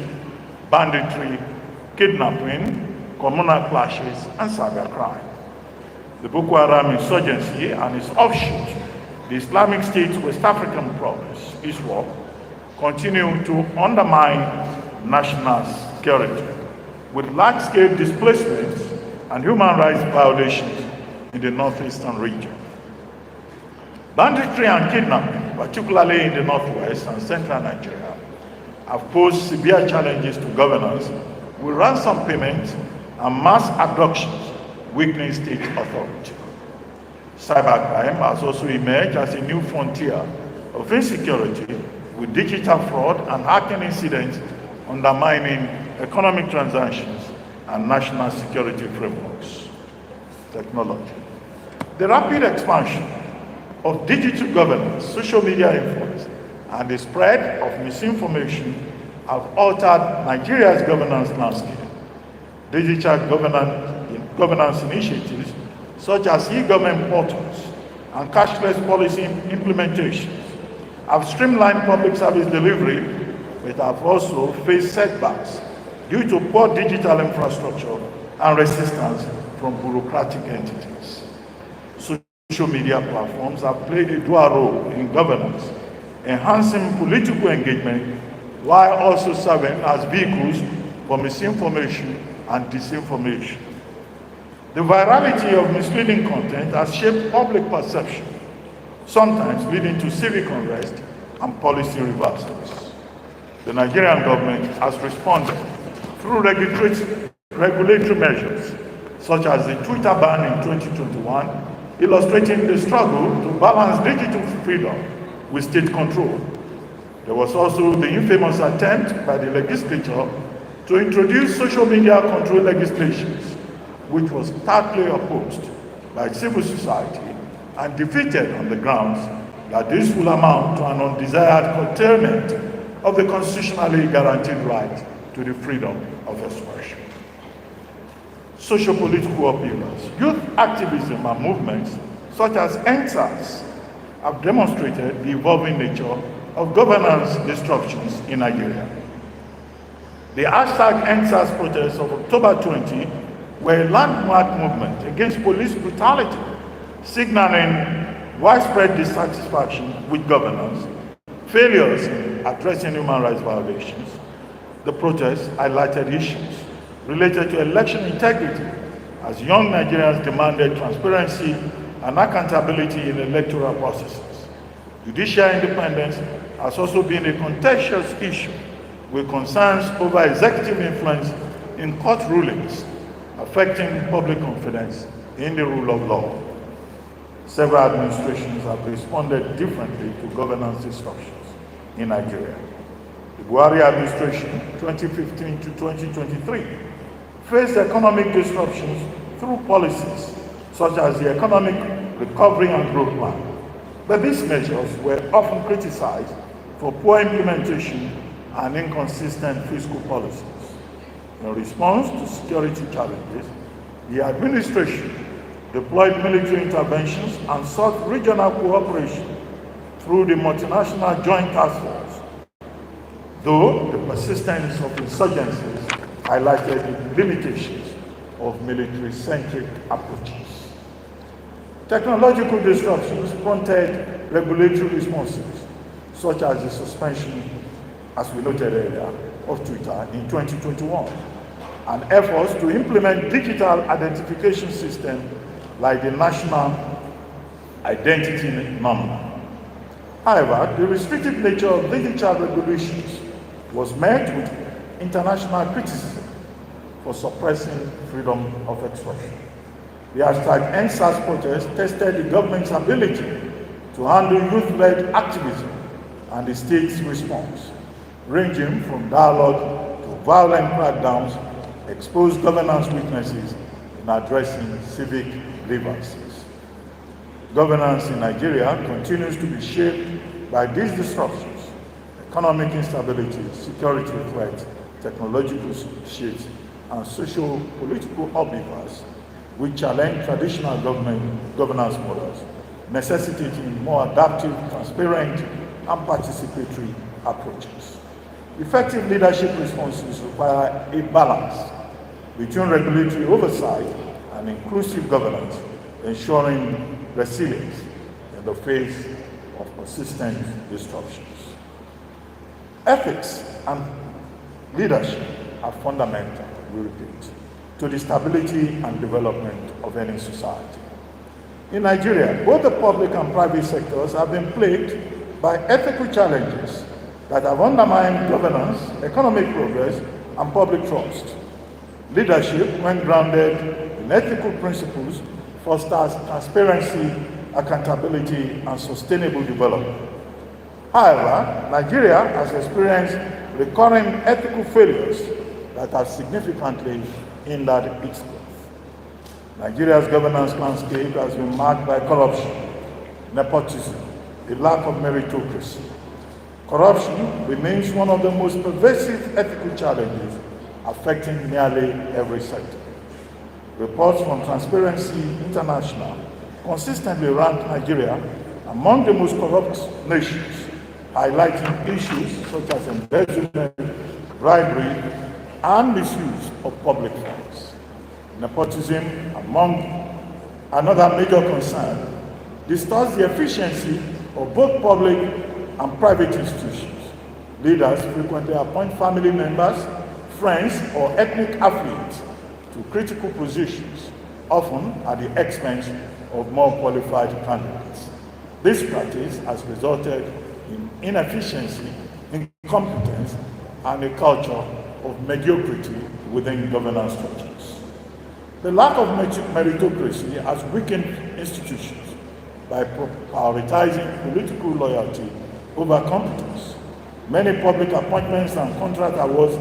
banditry, kidnapping, communal clashes, and cybercrime. The Boko Haram insurgency and its offshoot, the Islamic State West African Province, ISWAP, continue to undermine national security with large-scale displacements and human rights violations in the northeastern region. Banditry and kidnapping, particularly in the northwest and central Nigeria, have posed severe challenges to governance with ransom payments and mass abductions weakening state authority. Cybercrime has also emerged as a new frontier of insecurity, with digital fraud and hacking incidents undermining economic transactions and national security frameworks. Technology. The rapid expansion of digital governance, social media influence, and the spread of misinformation have altered Nigeria's governance landscape. Digital governance initiatives such as e-government portals and cashless policy implementations have streamlined public service delivery, but have also faced setbacks due to poor digital infrastructure and resistance from bureaucratic entities. Social media platforms have played a dual role in governance, enhancing political engagement while also serving as vehicles for misinformation and disinformation. The virality of misleading content has shaped public perception, sometimes leading to civic unrest and policy reversals. The Nigerian government has responded through regulatory measures, such as the Twitter ban in 2021, illustrating the struggle to balance digital freedom with state control. There was also the infamous attempt by the legislature to introduce social media control legislations, which was starkly opposed by civil society and defeated on the grounds that this will amount to an undesired curtailment of the constitutionally guaranteed right to the freedom of expression. Socio-political appeals, youth activism and movements such as EndSARS have demonstrated the evolving nature of governance disruptions in Nigeria. The hashtag EndSARS protests of October 20 were a landmark movement against police brutality, signaling widespread dissatisfaction with governance, failures in addressing human rights violations. The protests highlighted issues related to election integrity, as young Nigerians demanded transparency and accountability in electoral processes. Judicial independence has also been a contentious issue, with concerns over executive influence in court rulings affecting public confidence in the rule of law. Several administrations have responded differently to governance disruptions in Nigeria. The Buhari administration, 2015 to 2023, faced economic disruptions through policies such as the Economic Recovery and Growth Plan. But these measures were often criticized for poor implementation and inconsistent fiscal policies. In response to security challenges, the administration deployed military interventions and sought regional cooperation through the multinational Joint Task Force, though the persistence of insurgencies highlighted the limitations of military-centric approaches. Technological disruptions prompted regulatory responses, such as the suspension, as we noted earlier, of Twitter in 2021, and efforts to implement digital identification systems like the National Identity Number. However, the restrictive nature of digital regulations was met with international criticism for suppressing freedom of expression. The hashtag #EndSARS protest tested the government's ability to handle youth-led activism and the state's response, ranging from dialogue to violent crackdowns, exposed governance weaknesses in addressing civic grievances. Governance in Nigeria continues to be shaped by these disruptions: economic instability, security threats, technological shifts, and social-political upheavals, which challenge traditional governance models, necessitating more adaptive, transparent, and participatory approaches. Effective leadership responses require a balance between regulatory oversight and inclusive governance, ensuring resilience in the face of persistent disruptions. Ethics and leadership are fundamental, we repeat, to the stability and development of any society. In Nigeria, both the public and private sectors have been plagued by ethical challenges that have undermined governance, economic progress, and public trust. Leadership, when grounded in ethical principles, fosters transparency, accountability, and sustainable development. However, Nigeria has experienced recurring ethical failures that have significantly hindered its growth. Nigeria's governance landscape has been marked by corruption, nepotism, a lack of meritocracy. Corruption remains one of the most pervasive ethical challenges affecting nearly every sector. Reports from Transparency International consistently rank Nigeria among the most corrupt nations, highlighting issues such as embezzlement, bribery, and misuse of public funds. Nepotism, among another major concern, distorts the efficiency of both public and private institutions. Leaders frequently appoint family members, friends, or ethnic affiliates to critical positions, often at the expense of more qualified candidates. This practice has resulted in inefficiency, incompetence, and a culture of mediocrity within governance structures. The lack of meritocracy has weakened institutions by prioritizing political loyalty over competence. Many public appointments and contract awards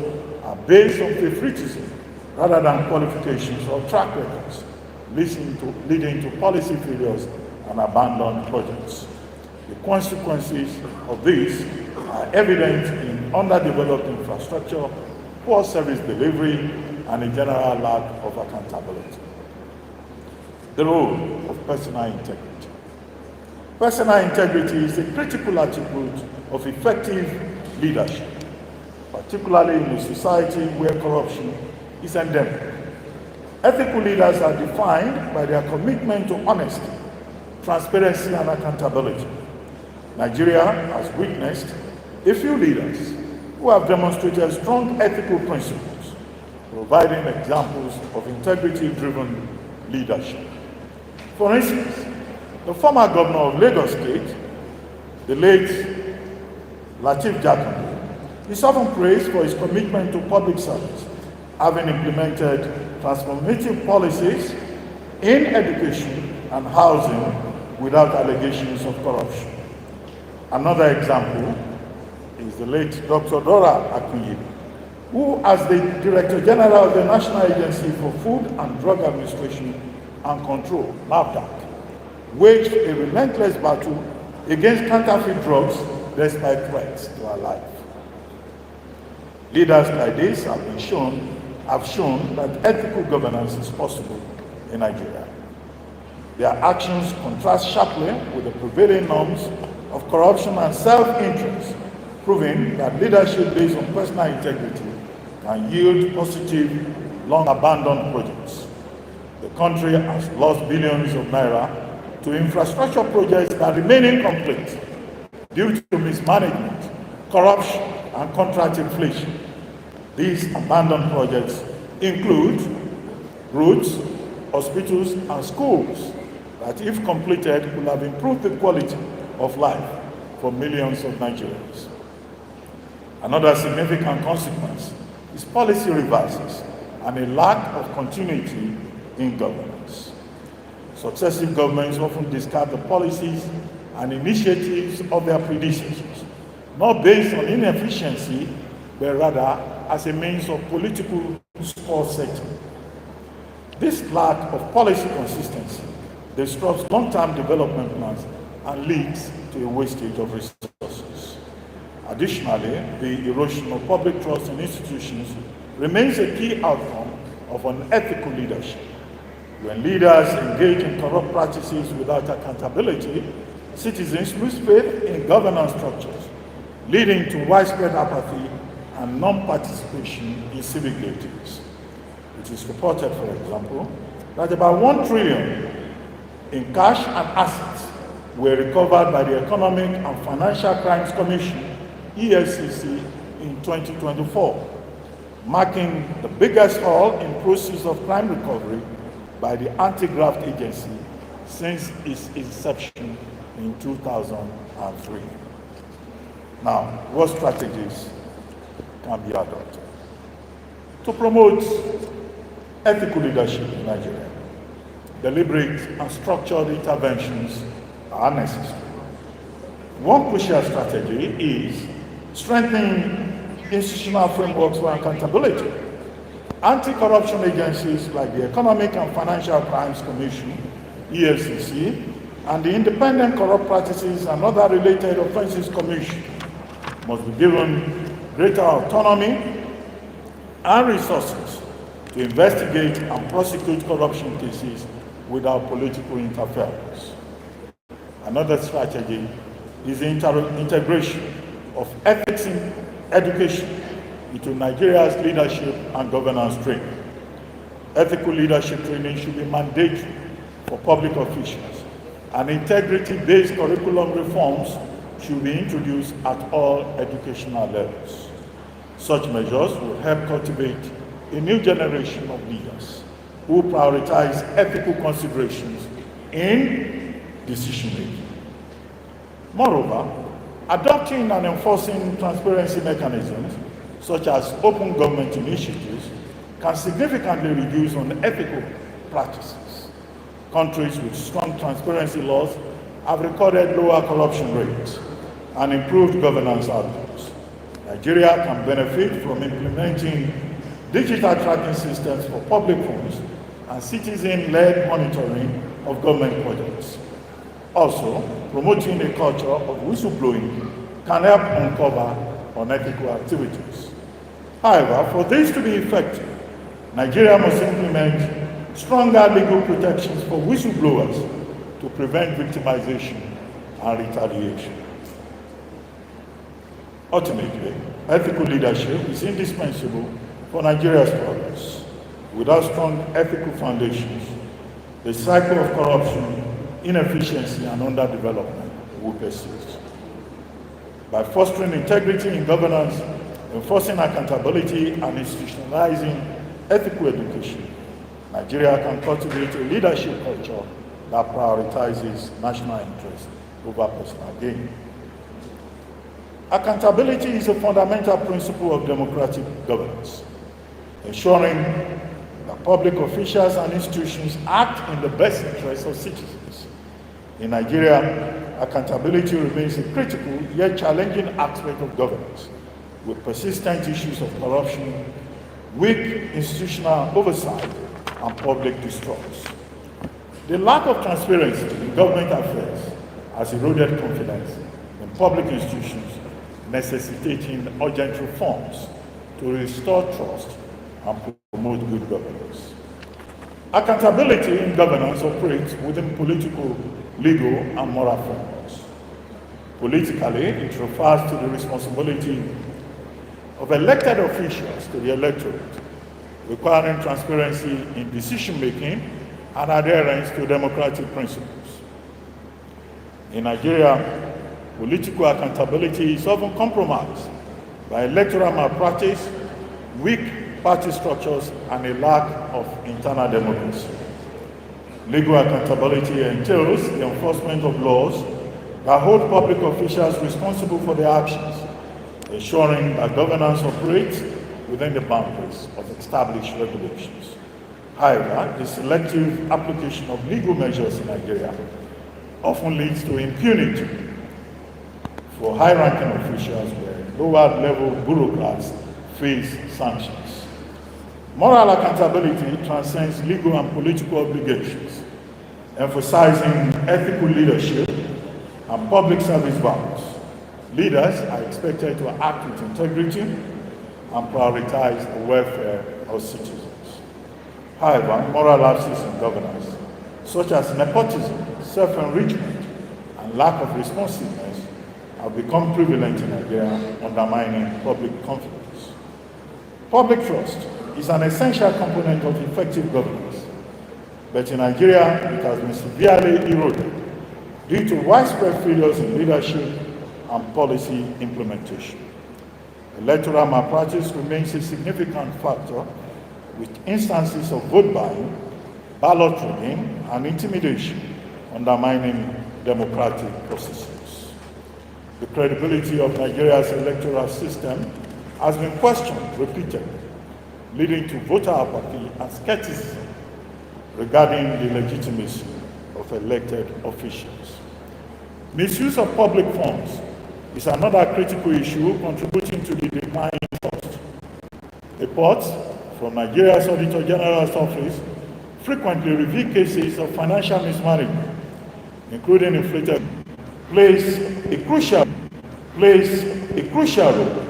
are based on favoritism rather than qualifications or track records, leading to policy failures and abandoned projects. The consequences of this are evident in underdeveloped infrastructure, poor service delivery, and a general lack of accountability. The role of personal integrity. Personal integrity is a critical attribute of effective leadership, particularly in a society where corruption is endemic. Ethical leaders are defined by their commitment to honesty, transparency, and accountability. Nigeria has witnessed a few leaders who have demonstrated strong ethical principles, providing examples of integrity-driven leadership. For instance, the former governor of Lagos State, the late Lateef Jackson, is often praised for his commitment to public service, having implemented transformative policies in education and housing without allegations of corruption. Another example is the late Dr. Dora Akunyili, who, as the Director General of the National Agency for Food and Drug Administration and Control, NAFDAC, waged a relentless battle against counterfeit drugs despite threats to her life. Leaders like this have shown that ethical governance is possible in Nigeria. Their actions contrast sharply with the prevailing norms of corruption and self-interest, proving that leadership based on personal integrity can yield positive, long-abandoned projects. The country has lost billions of naira to infrastructure projects that remain incomplete due to mismanagement, corruption, and contract inflation. These abandoned projects include roads, hospitals, and schools that, if completed, will have improved the quality of life for millions of Nigerians. Another significant consequence is policy reverses and a lack of continuity in governance. Successive governments often discard the policies and initiatives of their predecessors, not based on inefficiency, but rather as a means of political sport setting. This lack of policy consistency disrupts long-term development plans and leads to a wastage of resources. Additionally, the erosion of public trust in institutions remains a key outcome of unethical leadership. When leaders engage in corrupt practices without accountability, citizens lose faith in governance structures, leading to widespread apathy and non-participation in civic duties. It is reported, for example, that about 1 trillion in cash and assets were recovered by the Economic and Financial Crimes Commission, EFCC, in 2024, marking the biggest haul in proceeds of crime recovery by the anti-graft agency since its inception in 2003. Now, what strategies can be adopted to promote ethical leadership in Nigeria? Deliberate and structured interventions are necessary. One crucial strategy is strengthening institutional frameworks for accountability. Anti-corruption agencies like the Economic and Financial Crimes Commission, EFCC, and the Independent Corrupt Practices and Other Related Offences Commission must be given greater autonomy and resources to investigate and prosecute corruption cases without political interference. Another strategy is the integration of ethics in education into Nigeria's leadership and governance training. Ethical leadership training should be mandatory for public officials, and integrity-based curriculum reforms should be introduced at all educational levels. Such measures will help cultivate a new generation of leaders who prioritize ethical considerations in decision-making. Moreover, adopting and enforcing transparency mechanisms, such as open government initiatives, can significantly reduce unethical practices. Countries with strong transparency laws have recorded lower corruption rates and improved governance outcomes. Nigeria can benefit from implementing digital tracking systems for public funds and citizen-led monitoring of government projects. Also, promoting a culture of whistleblowing can help uncover unethical activities. However, for this to be effective, Nigeria must implement stronger legal protections for whistleblowers to prevent victimization and retaliation. Ultimately, ethical leadership is indispensable for Nigeria's progress. Without strong ethical foundations, the cycle of corruption, inefficiency, and underdevelopment will persist. By fostering integrity in governance, enforcing accountability, and institutionalizing ethical education, Nigeria can cultivate a leadership culture that prioritizes national interest over personal gain. Accountability is a fundamental principle of democratic governance, ensuring that public officials and institutions act in the best interests of citizens. In Nigeria, accountability remains a critical yet challenging aspect of governance, with persistent issues of corruption, weak institutional oversight, and public distrust. The lack of transparency in government affairs has eroded confidence in public institutions, necessitating urgent reforms to restore trust and promote good governance. Accountability in governance operates within political, legal, and moral frameworks. Politically, it refers to the responsibility of elected officials to the electorate, requiring transparency in decision-making and adherence to democratic principles. In Nigeria, political accountability is often compromised by electoral malpractice, weak party structures, and a lack of internal democracy. Legal accountability entails the enforcement of laws that hold public officials responsible for their actions, ensuring that governance operates within the boundaries of established regulations. However, the selective application of legal measures in Nigeria often leads to impunity for high-ranking officials where lower-level bureaucrats face sanctions. Moral accountability transcends legal and political obligations, emphasizing ethical leadership and public service values. Leaders are expected to act with integrity and prioritize the welfare of citizens. However, moral lapses in governance, such as nepotism, self-enrichment, and lack of responsiveness, have become prevalent in Nigeria, undermining public confidence. Public trust is an essential component of effective governance, but in Nigeria, it has been severely eroded due to widespread failures in leadership and policy implementation. Electoral malpractice remains a significant factor, with instances of vote buying, ballot rigging, and intimidation undermining democratic processes. The credibility of Nigeria's electoral system has been questioned repeatedly, leading to voter apathy and skepticism regarding the legitimacy of elected officials. Misuse of public funds is another critical issue contributing to the decline in trust. Reports from Nigeria's Auditor General's office frequently reveal cases of financial mismanagement, including inflated, plays a crucial role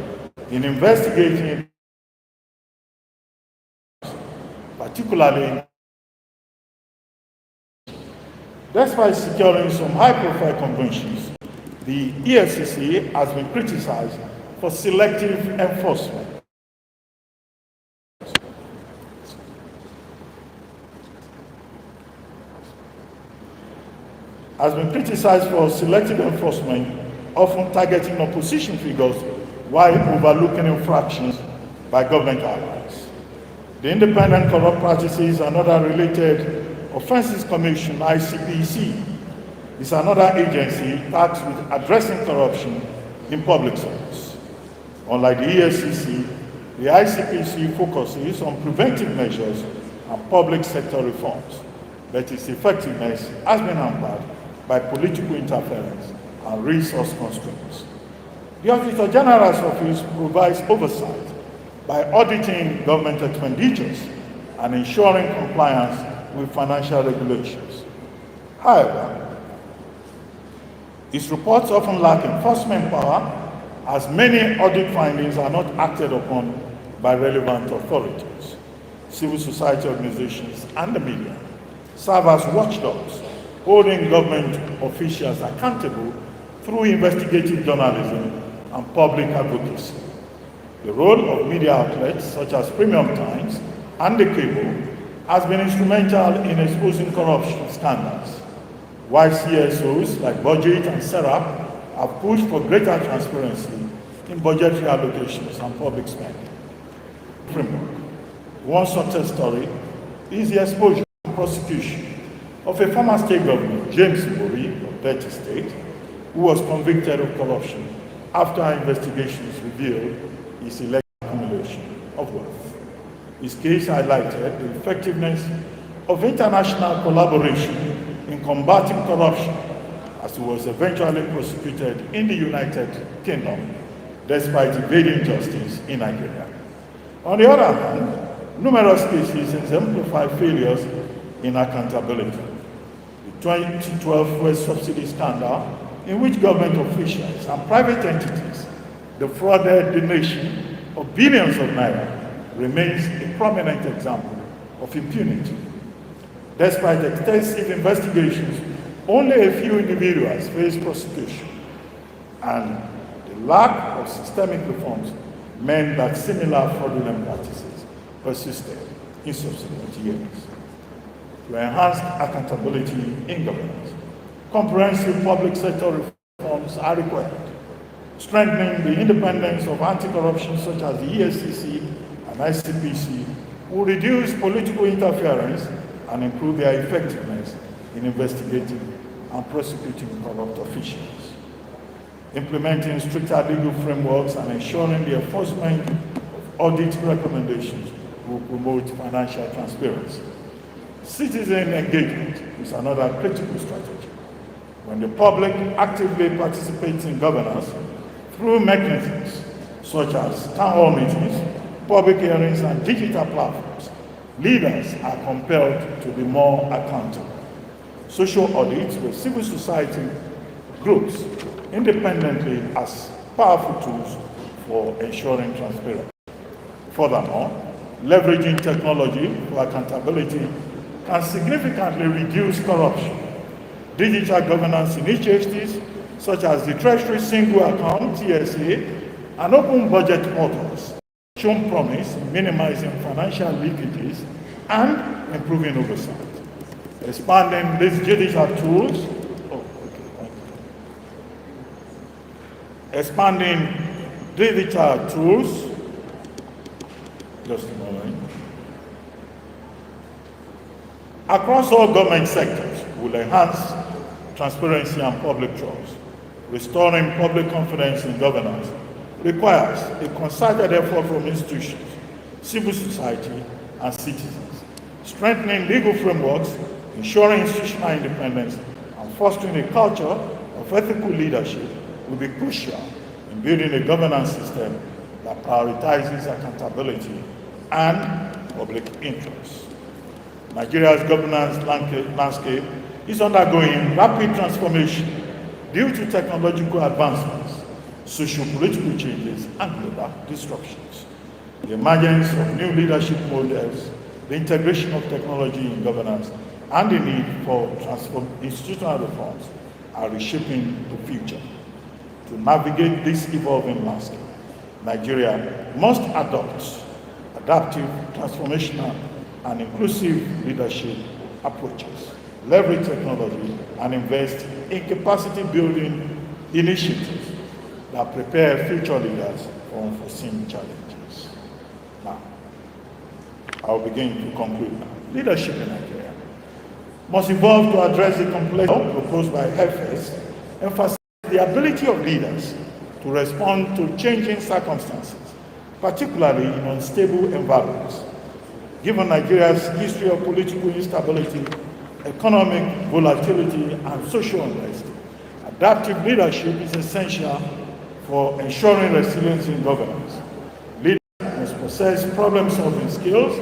in investigating, particularly despite securing some high-profile conventions. The EFCC has been criticized for selective enforcement. Often targeting opposition figures while overlooking infractions by government allies. The Independent Corrupt Practices and Other Related Offences Commission, ICPC, is another agency tasked with addressing corruption in public service. Unlike the EFCC, the ICPC focuses on preventive measures and public sector reforms, but its effectiveness has been hampered by political interference and resource constraints. The Auditor General's Office provides oversight by auditing government expenditures and ensuring compliance with financial regulations. However, its reports often lack enforcement power, as many audit findings are not acted upon by relevant authorities. Civil society organizations and the media serve as watchdogs, holding government officials accountable through investigative journalism and public advocacy. The role of media outlets such as Premium Times and The Cable has been instrumental in exposing corruption scandals, while CSOs like Budget and Serap have pushed for greater transparency in budgetary allocations and public spending. Framework. One success story is the exposure and prosecution of a former state governor, James Ibori of Delta State, who was convicted of corruption after investigations revealed his illegal accumulation of wealth. His case highlighted the effectiveness of international collaboration in combating corruption, as he was eventually prosecuted in the United Kingdom despite evading justice in Nigeria. On the other hand, numerous cases exemplify failures in accountability. The 2012 West subsidy scandal, in which government officials and private entities defrauded the nation of billions of naira, remains a prominent example of impunity. Despite extensive investigations, only a few individuals faced prosecution, and the lack of systemic reforms meant that similar fraudulent practices persisted in subsequent years. To enhance accountability in governance, comprehensive public sector reforms are required. Strengthening the independence of anti-corruption such as the EFCC and ICPC will reduce political interference and improve their effectiveness in investigating and prosecuting corrupt officials. Implementing stricter legal frameworks and ensuring the enforcement of audit recommendations will promote financial transparency. Citizen engagement is another critical strategy. When the public actively participates in governance through mechanisms such as town hall meetings, public hearings, and digital platforms, leaders are compelled to be more accountable. Social audits with civil society groups independently as powerful tools for ensuring transparency. Furthermore, leveraging technology for accountability can significantly reduce corruption. Digital governance initiatives such as the Treasury Single Account (TSA) and open budget portals shown promise in minimizing financial leakages and improving oversight. Expanding these digital tools, just a moment, across all government sectors will enhance transparency and public trust. Restoring public confidence in governance requires a concerted effort from institutions, civil society, and citizens. Strengthening legal frameworks, ensuring institutional independence, and fostering a culture of ethical leadership will be crucial in building a governance system that prioritizes accountability and public interest. Nigeria's governance landscape is undergoing rapid transformation due to technological advancements, socio-political changes, and global disruptions. The emergence of new leadership models, the integration of technology in governance, and the need for institutional reforms are reshaping the future. To navigate this evolving landscape, Nigeria must adopt adaptive, transformational, and inclusive leadership approaches, leverage technology, and invest in capacity building initiatives that prepare future leaders for unforeseen challenges. Now, I'll begin to conclude now. Leadership in Nigeria must evolve to address the complexity proposed by FS, emphasizing the ability of leaders to respond to changing circumstances, particularly in unstable environments. Given Nigeria's history of political instability, economic volatility, and social unrest, adaptive leadership is essential for ensuring resilience in governance. Leaders must possess problem-solving skills,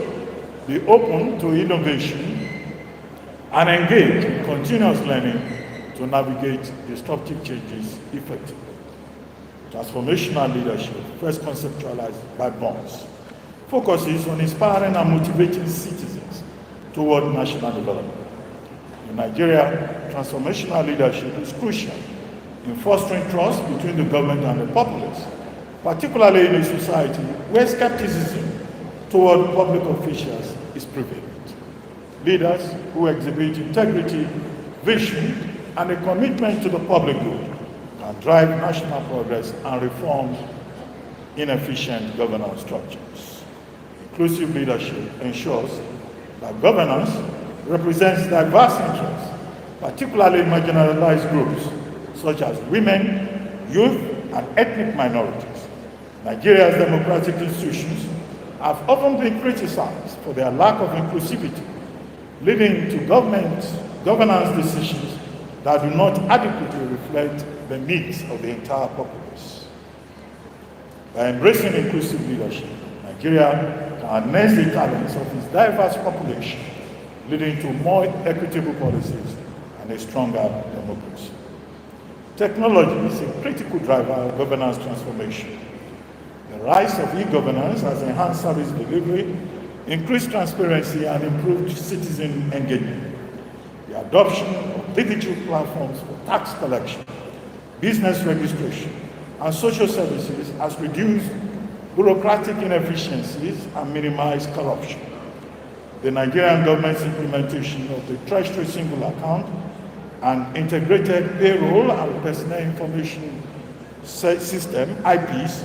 be open to innovation, and engage in continuous learning to navigate disruptive changes effectively. Transformational leadership, first conceptualized by Baze, focuses on inspiring and motivating citizens toward national development. In Nigeria, transformational leadership is crucial in fostering trust between the government and the populace, particularly in a society where skepticism toward public officials is prevalent. Leaders who exhibit integrity, vision, and a commitment to the public good can drive national progress and reform inefficient governance structures. Inclusive leadership ensures that governance represents diverse interests, particularly marginalized groups such as women, youth, and ethnic minorities. Nigeria's democratic institutions have often been criticized for their lack of inclusivity, leading to governance decisions that do not adequately reflect the needs of the entire populace. By embracing inclusive leadership, Nigeria can harness the talents of its diverse population, leading to more equitable policies and a stronger democracy. Technology is a critical driver of governance transformation. The rise of e-governance has enhanced service delivery, increased transparency, and improved citizen engagement. The adoption of digital platforms for tax collection, business registration, and social services has reduced bureaucratic inefficiencies and minimized corruption. The Nigerian government's implementation of the Treasury Single Account and Integrated Payroll and Personnel Information System, IPS,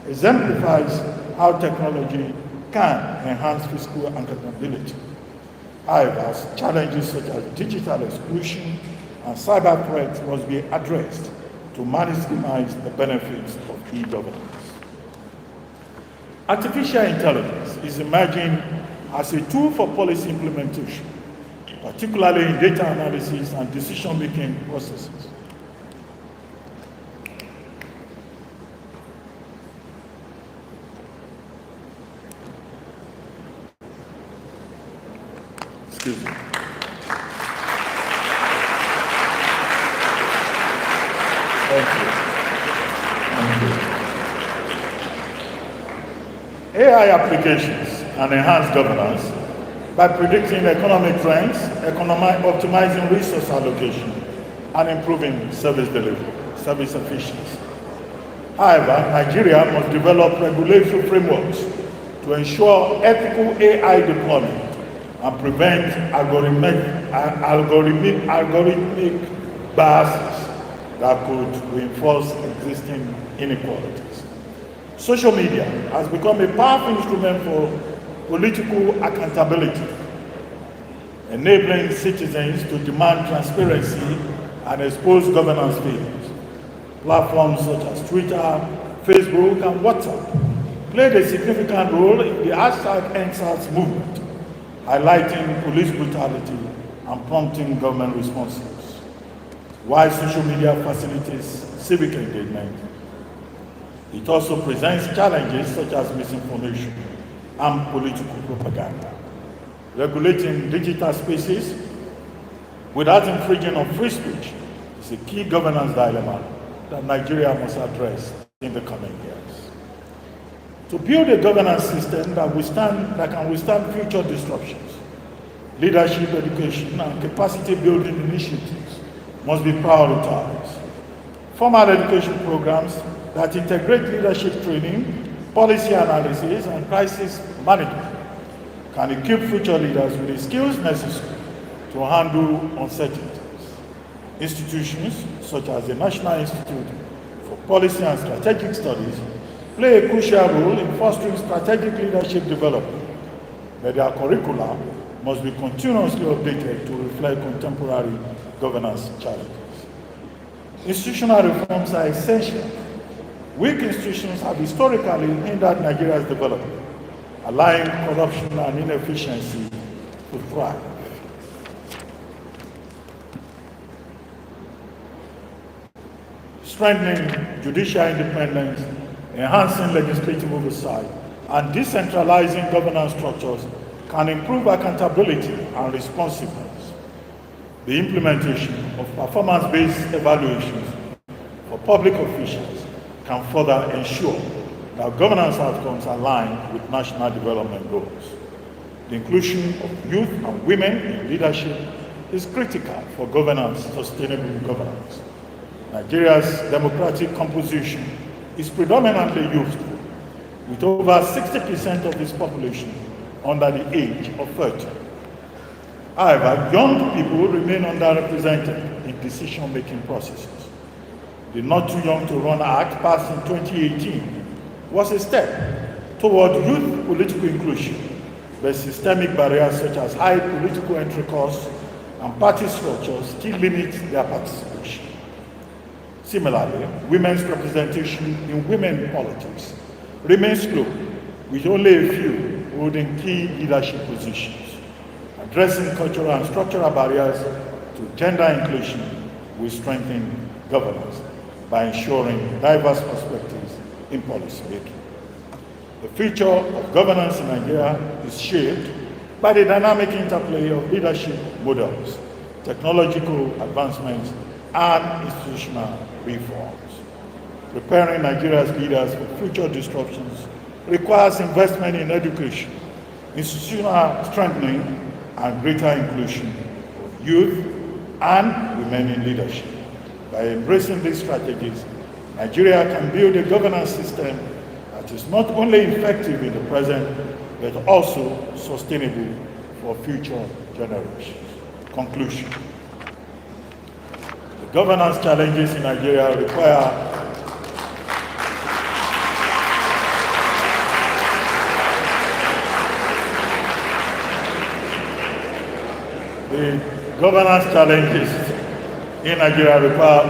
exemplifies how technology can enhance fiscal accountability. However, challenges such as digital exclusion and cyber threats must be addressed to maximize the benefits of e-governance. Artificial intelligence is emerging as a tool for policy implementation, particularly in data analysis and decision-making processes. Excuse me. Thank you. AI applications and enhanced governance by predicting economic trends, optimizing resource allocation, and improving service delivery, service efficiency. However, Nigeria must develop regulatory frameworks to ensure ethical AI deployment and prevent algorithmic biases that could reinforce existing inequalities. Social media has become a powerful instrument for political accountability, enabling citizens to demand transparency and expose governance failures. Platforms such as Twitter, Facebook, and WhatsApp played a significant role in the #EndSARS movement, highlighting police brutality and prompting government responses. While social media facilitates civic engagement, it also presents challenges such as misinformation and political propaganda. Regulating digital spaces without infringing on free speech is a key governance dilemma that Nigeria must address in the coming years. To build a governance system that can withstand future disruptions, leadership education and capacity building initiatives must be prioritized. Formal education programs that integrate leadership training, policy analysis, and crisis management can equip future leaders with the skills necessary to handle uncertainties. Institutions such as the National Institute for Policy and Strategic Studies play a crucial role in fostering strategic leadership development, but their curricula must be continuously updated to reflect contemporary governance challenges. Institutional reforms are essential. Weak institutions have historically hindered Nigeria's development, allowing corruption and inefficiency to thrive. Strengthening judicial independence, enhancing legislative oversight, and decentralizing governance structures can improve accountability and responsiveness. The implementation of performance-based evaluations for public officials can further ensure that governance outcomes align with national development goals. The inclusion of youth and women in leadership is critical for sustainable governance. Nigeria's democratic composition is predominantly youthful, with over 60% of its population under the age of 30. However, young people remain underrepresented in decision-making processes. The Not Too Young to Run Act, passed in 2018, was a step toward youth political inclusion, but systemic barriers such as high political entry costs and party structures still limit their participation. Similarly, women's representation in women politics remains low, with only a few holding key leadership positions. Addressing cultural and structural barriers to gender inclusion will strengthen governance by ensuring diverse perspectives in policy making. The future of governance in Nigeria is shaped by the dynamic interplay of leadership models, technological advancements, and institutional reforms. Preparing Nigeria's leaders for future disruptions requires investment in education, institutional strengthening, and greater inclusion of youth and women in leadership. By embracing these strategies, Nigeria can build a governance system that is not only effective in the present, but also sustainable for future generations. Conclusion. The governance challenges in Nigeria require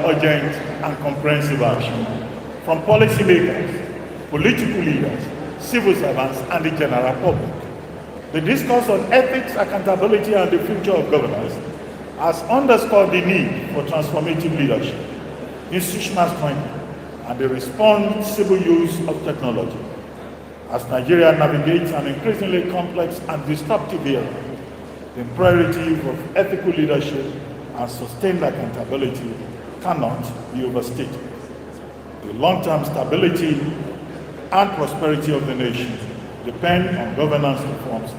urgent and comprehensive action from policymakers, political leaders, civil servants, and the general public. The discourse on ethics, accountability, and the future of governance has underscored the need for transformative leadership, institutional strength, and the responsible use of technology. As Nigeria navigates an increasingly complex and disruptive era, the imperative of ethical leadership and sustained accountability cannot be overstated. The long-term stability and prosperity of the nation depend on governance reforms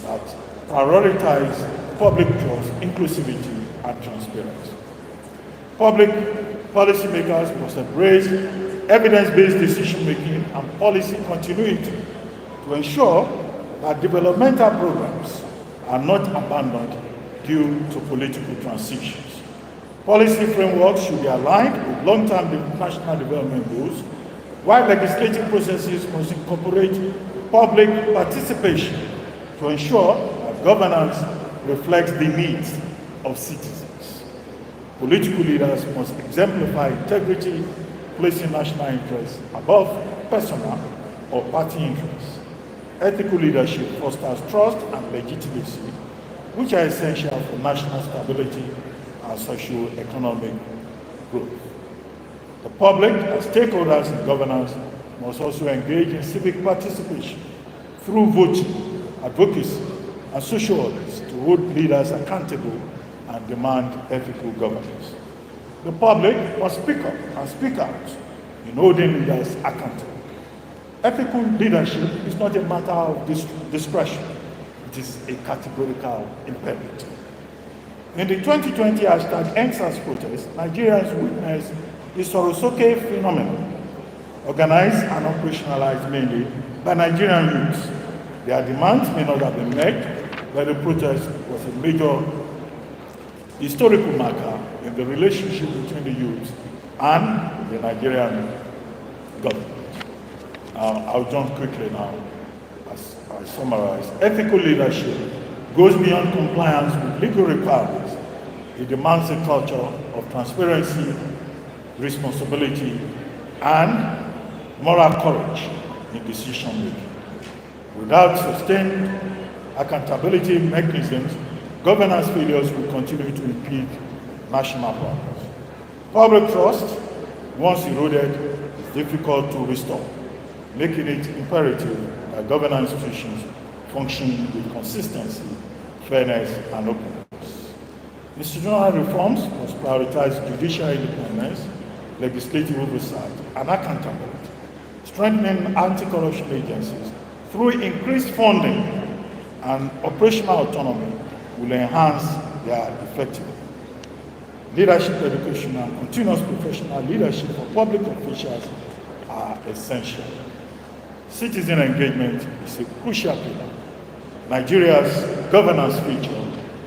that prioritize public trust, inclusivity, and transparency. Public policymakers must embrace evidence-based decision-making and policy continuity to ensure that developmental programs are not abandoned due to political transitions. Policy frameworks should be aligned with long-term national development goals, while legislative processes must incorporate public participation to ensure that governance reflects the needs of citizens. Political leaders must exemplify integrity, placing national interests above personal or party interests. Ethical leadership fosters trust and legitimacy, which are essential for national stability and socio-economic growth. The public, as stakeholders in governance, must also engage in civic participation through voting, advocacy, and social audits to hold leaders accountable and demand ethical governance. The public must speak up and speak out in holding leaders accountable. Ethical leadership is not a matter of discretion, it is a categorical imperative. In the 2020 #EndSARS protest, Nigerians witnessed the Sorosoke phenomenon, organized and operationalized mainly by Nigerian youths. Their demands may not have been met, but the protest was a major historical marker in the relationship between the youths and the Nigerian government. I'll jump quickly now as I summarize. Ethical leadership goes beyond compliance with legal requirements. It demands a culture of transparency, responsibility, and moral courage in decision making. Without sustained accountability mechanisms, governance failures will continue to impede national progress. Public trust, once eroded, is difficult to restore, making it imperative that governance institutions function with consistency, fairness, and openness. Institutional reforms must prioritize judicial independence, legislative oversight, and accountability, strengthening anti-corruption agencies through increased funding and operational autonomy will enhance their effectiveness. Leadership education and continuous professional leadership for public officials are essential. Citizen engagement is a crucial pillar. Nigeria's governance future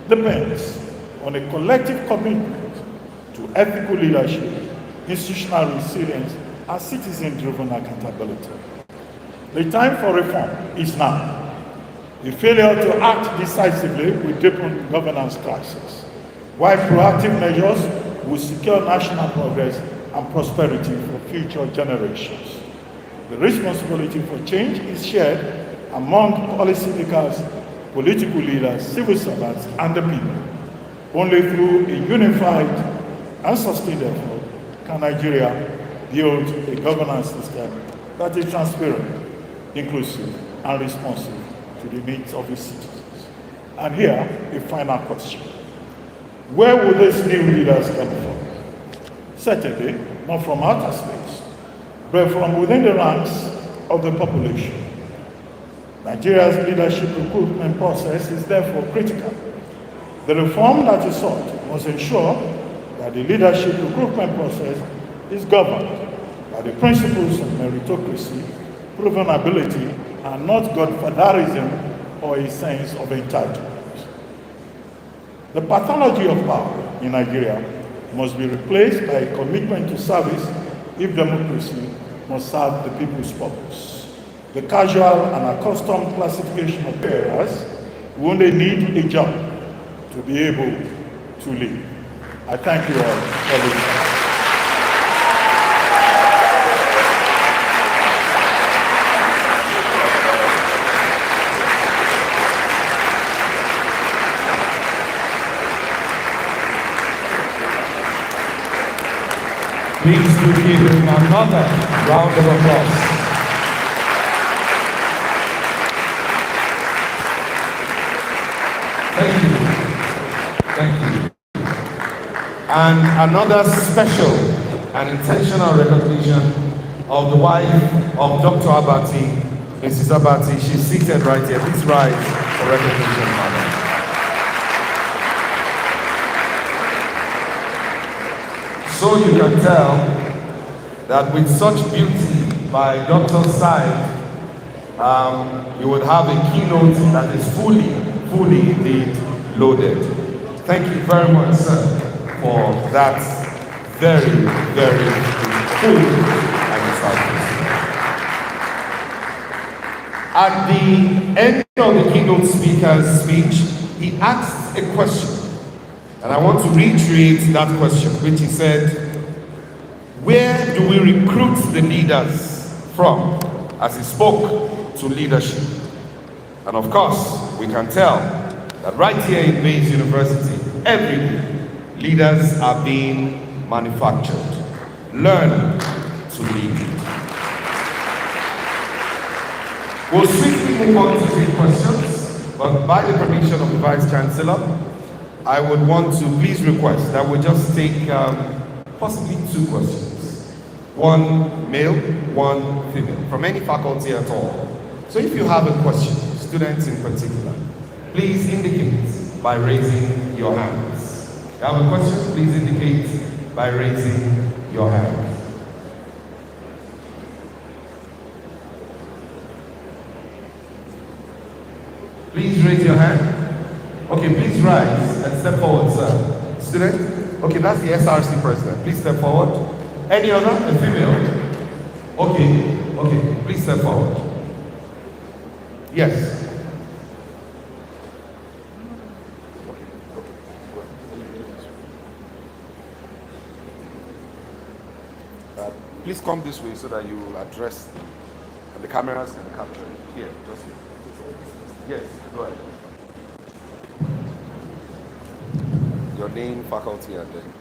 depends on a collective commitment to ethical leadership, institutional resilience, and citizen-driven accountability. The time for reform is now. The failure to act decisively will deepen governance crisis, while proactive measures will secure national progress and prosperity for future generations. The responsibility for change is shared among policymakers, political leaders, civil servants, and the people. Only through a unified and sustained effort can Nigeria build a governance system that is transparent, inclusive, and responsive to the needs of its citizens. And here, a final question. Where will these new leaders come from? Certainly, not from outer space, but from within the ranks of the population. Nigeria's leadership recruitment process is therefore critical. The reform that is sought must ensure that the leadership recruitment process is governed by the principles of meritocracy, proven ability, and not godfatherism or a sense of entitlement. The pathology of power in Nigeria must be replaced by a commitment to service if democracy must serve the people's purpose. The casual and accustomed classification of bearers who only need a job to be able to live. I thank you all for listening. Please do give him another round of applause. Thank you. Thank you. And another special and intentional recognition of the wife of Dr. Abati, Mrs. Abati. She's seated right here. Please rise for recognition, madam. So you can tell that with such beauty by Doctor's side, you would have a keynote that is fully indeed loaded. Thank you very much, sir, for that very, very full and insightful. At the end of the keynote speaker's speech, he asked a question. And I want to reiterate that question, which he said, where do we recruit the leaders from? As he spoke to leadership. And of course, we can tell that right here in Baze University, every day, leaders are being manufactured. Learn to lead. We'll swiftly move on to take questions, but by the permission of the Vice Chancellor, I would want to please request that we just take possibly 2 questions. One male, one female, from any faculty at all. So if you have a question, students in particular, please indicate by raising your hands. If you have a question, please indicate by raising your hand. Please raise your hand. Okay, please rise and step forward, sir. Student? Okay, that's the SRC president. Please step forward. Any other? A female? Okay, please step forward. Yes. Please come this way so that you address and the cameras can capture it. Here, just here. Yes, go ahead. Your name, faculty, and then.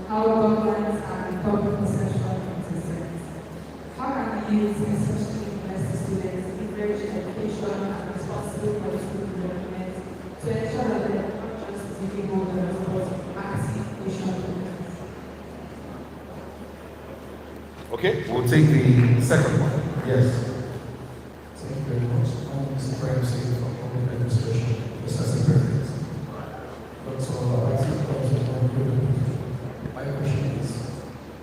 How governance and public perception intersect. How can we use especially university students encourage education and responsible political development to ensure that they are not just TV holders but active nation. Okay, we'll take the second one. Yes. Thank you very much. I'm Mr. Prime Secretary for Public Administration, Mr. Secretary. My question is,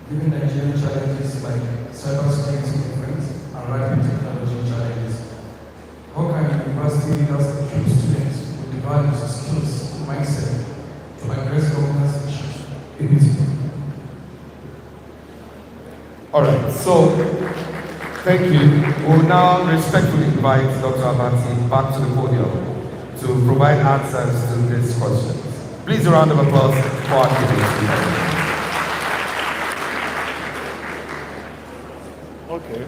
given Nigerian challenges like cybersecurity movements and rapid technology challenges, how can university leaders equip students with the values, skills, mindset to address governance issues in this way? All right, so thank you. We'll now respectfully invite Dr. Abati back to the podium to provide answers to this question. Please a round of applause for our keynote. Okay.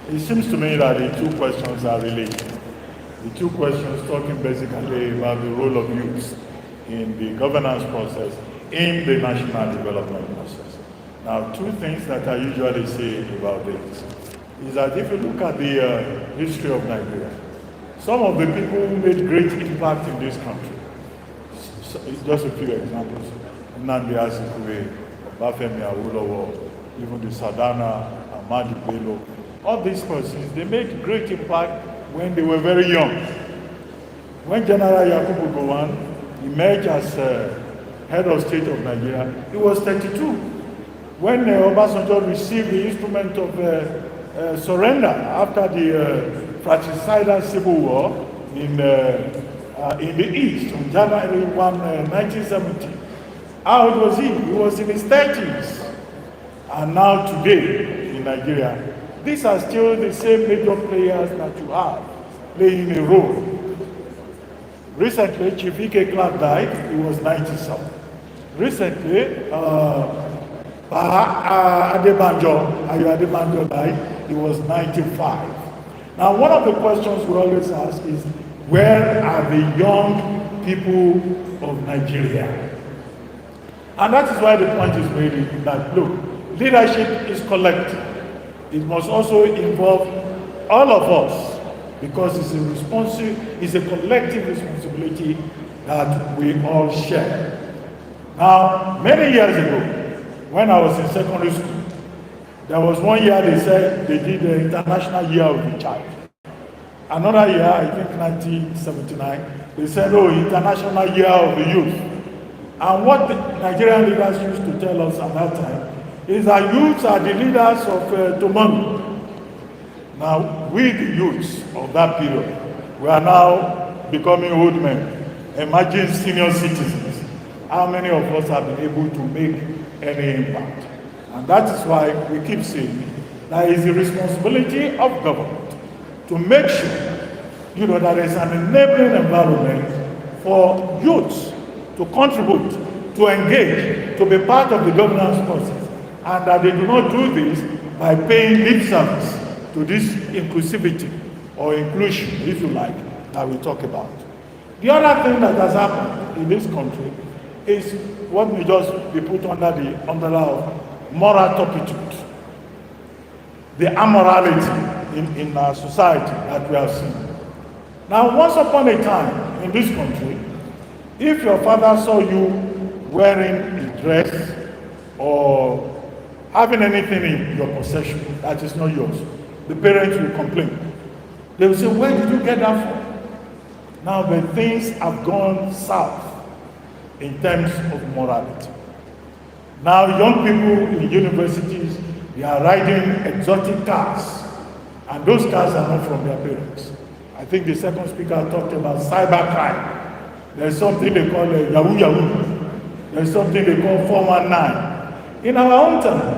It seems to me that the 2 questions are related. The 2 questions talking basically about the role of youth in the governance process, in the national development process. Now, 2 things that I usually say about this is that if you look at the history of Nigeria, some of the people who made great impact in this country, just a few examples, Nnamdi Azikiwe, Bafemi Awolowo, even the Sadana, Ahmadu Bello, all these persons, they made great impact when they were very young. When General Yakubu Gowon emerged as head of state of Nigeria, he was 32. When Obasanjo received the instrument of surrender after the fratricidal civil war in the East on January 1, 1970, how old was he? He was in his 30s. And now today in Nigeria, these are still the same major players that you have playing a role. Recently, Chief Ike Clark died. He was 97. Recently, Adebanjo died. He was 95. Now, one of the questions we always ask is, where are the young people of Nigeria? And that is why the point is made that, look, leadership is collective. It must also involve all of us, because it's a collective responsibility that we all share. Now, many years ago, when I was in secondary school, there was one year they said they did the International Year of the Child. Another year, I think 1979, they said, oh, International Year of the Youth. And what the Nigerian leaders used to tell us at that time is that youths are the leaders of tomorrow. Now, we the youths of that period, we are now becoming old men, emerging senior citizens. How many of us have been able to make any impact? And that is why we keep saying that it's the responsibility of government to make sure, that there is an enabling environment for youths to contribute, to engage, to be part of the governance process, and that they do not do this by paying lip service to this inclusivity or inclusion, if you like, that we talk about. The other thing that has happened in this country is what may just be put under the umbrella of moral turpitude, the amorality in our society that we have seen. Now, once upon a time in this country, if your father saw you wearing a dress or having anything in your possession that is not yours, the parents will complain. They will say, where did you get that from? Now the things have gone south in terms of morality. Now young people in universities, they are riding exotic cars, and those cars are not from their parents. I think the second speaker talked about cybercrime. There's something they call Yahoo Yahoo. There's something they call 419. In our own time,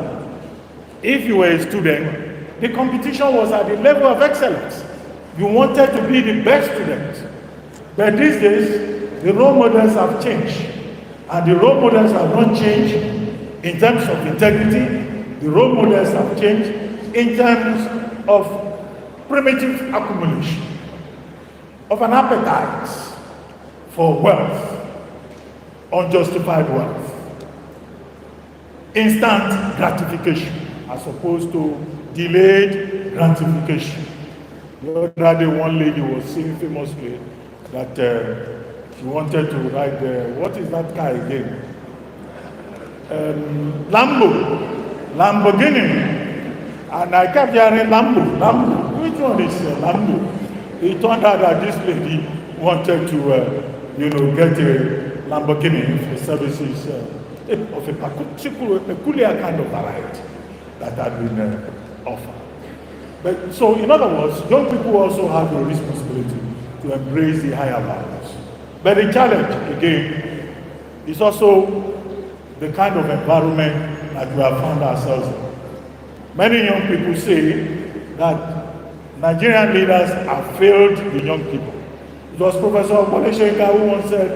if you were a student, the competition was at the level of excellence. You wanted to be the best student. But these days, the role models have changed. And the role models have not changed in terms of integrity. The role models have changed in terms of primitive accumulation, of an appetite for wealth, unjustified wealth, instant gratification, as opposed to delayed gratification. The other day, one lady was saying famously that she wanted to ride what is that car again? Lamborghini. And I kept hearing Lambo. Which one is Lambo? It turned out that this lady wanted to, get a Lamborghini for services of a peculiar kind of variety that had been offered. But so, in other words, young people also have a responsibility to embrace the higher values. But the challenge, again, is also the kind of environment that we have found ourselves in. Many young people say that Nigerian leaders have failed the young people. It was Professor Boleshenka who once said,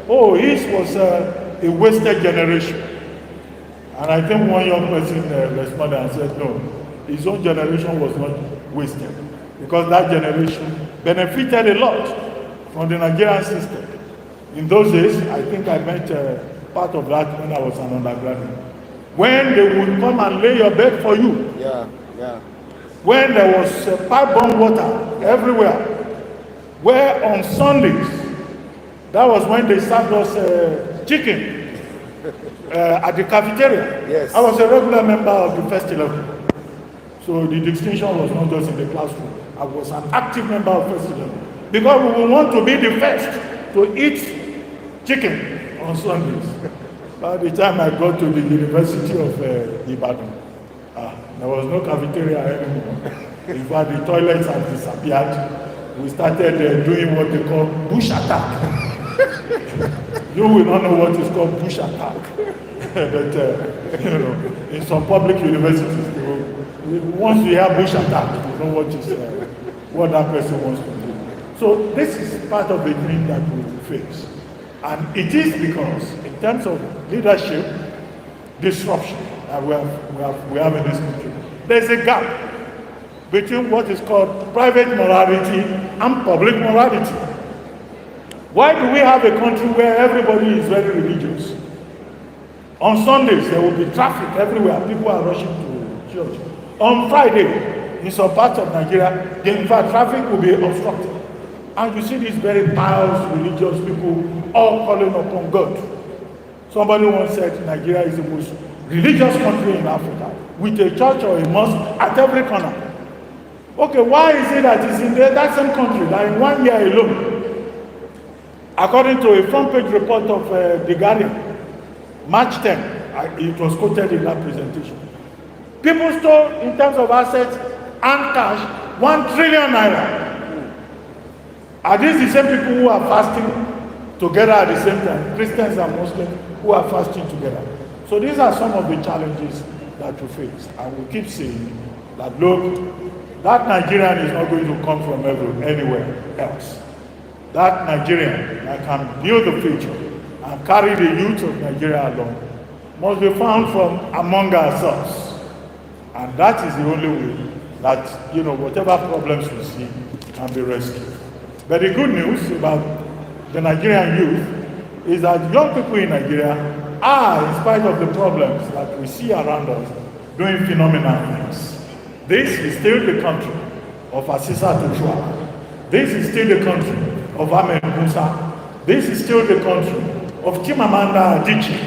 oh, his was a wasted generation. And I think one young person responded and said, no, his own generation was not wasted, because that generation benefited a lot from the Nigerian system. In those days, I think I met part of that when I was an undergraduate. When they would come and lay your bed for you. Yeah. When there was pipe-borne water everywhere. Where on Sundays, that was when they served us chicken at the cafeteria. Yes. I was a regular member of the first 11. So the distinction was not just in the classroom. I was an active member of first 11. Because we want to be the first to eat chicken on Sundays. By the time I got to the University of Ibadan, there was no cafeteria anymore. In fact, the toilets had disappeared. We started doing what they call bush attack. You will not know what is called bush attack. But, in some public universities, once you hear bush attack, you know what that person wants to do. So this is part of the thing that we will face. And it is because, in terms of leadership, disruption that we have in this country, there's a gap between what is called private morality and public morality. Why do we have a country where everybody is very religious? On Sundays, there will be traffic everywhere. People are rushing to church. On Friday, in some parts of Nigeria, in fact, traffic will be obstructed. And you see these very pious religious people all calling upon God. Somebody once said Nigeria is the most religious country in Africa, with a church or a mosque at every corner. Okay, why is it that it's in that same country that in 1 year alone, according to a front page report of The Guardian, March 10, it was quoted in that presentation. People stole, in terms of assets and cash, 1 trillion naira. Are these the same people who are fasting together at the same time? Christians and Muslims who are fasting together. So these are some of the challenges that we face. And we keep saying that, look, that Nigerian is not going to come from anywhere else. That Nigerian that can build the future and carry the youth of Nigeria along must be found from among ourselves. And that is the only way that, whatever problems we see can be rescued. But the good news about the Nigerian youth is that young people in Nigeria are, in spite of the problems that we see around us, doing phenomenal things. This is still the country of Asisa Joshua. This is still the country of Ahmed Musa. This is still the country of Chimamanda Adichie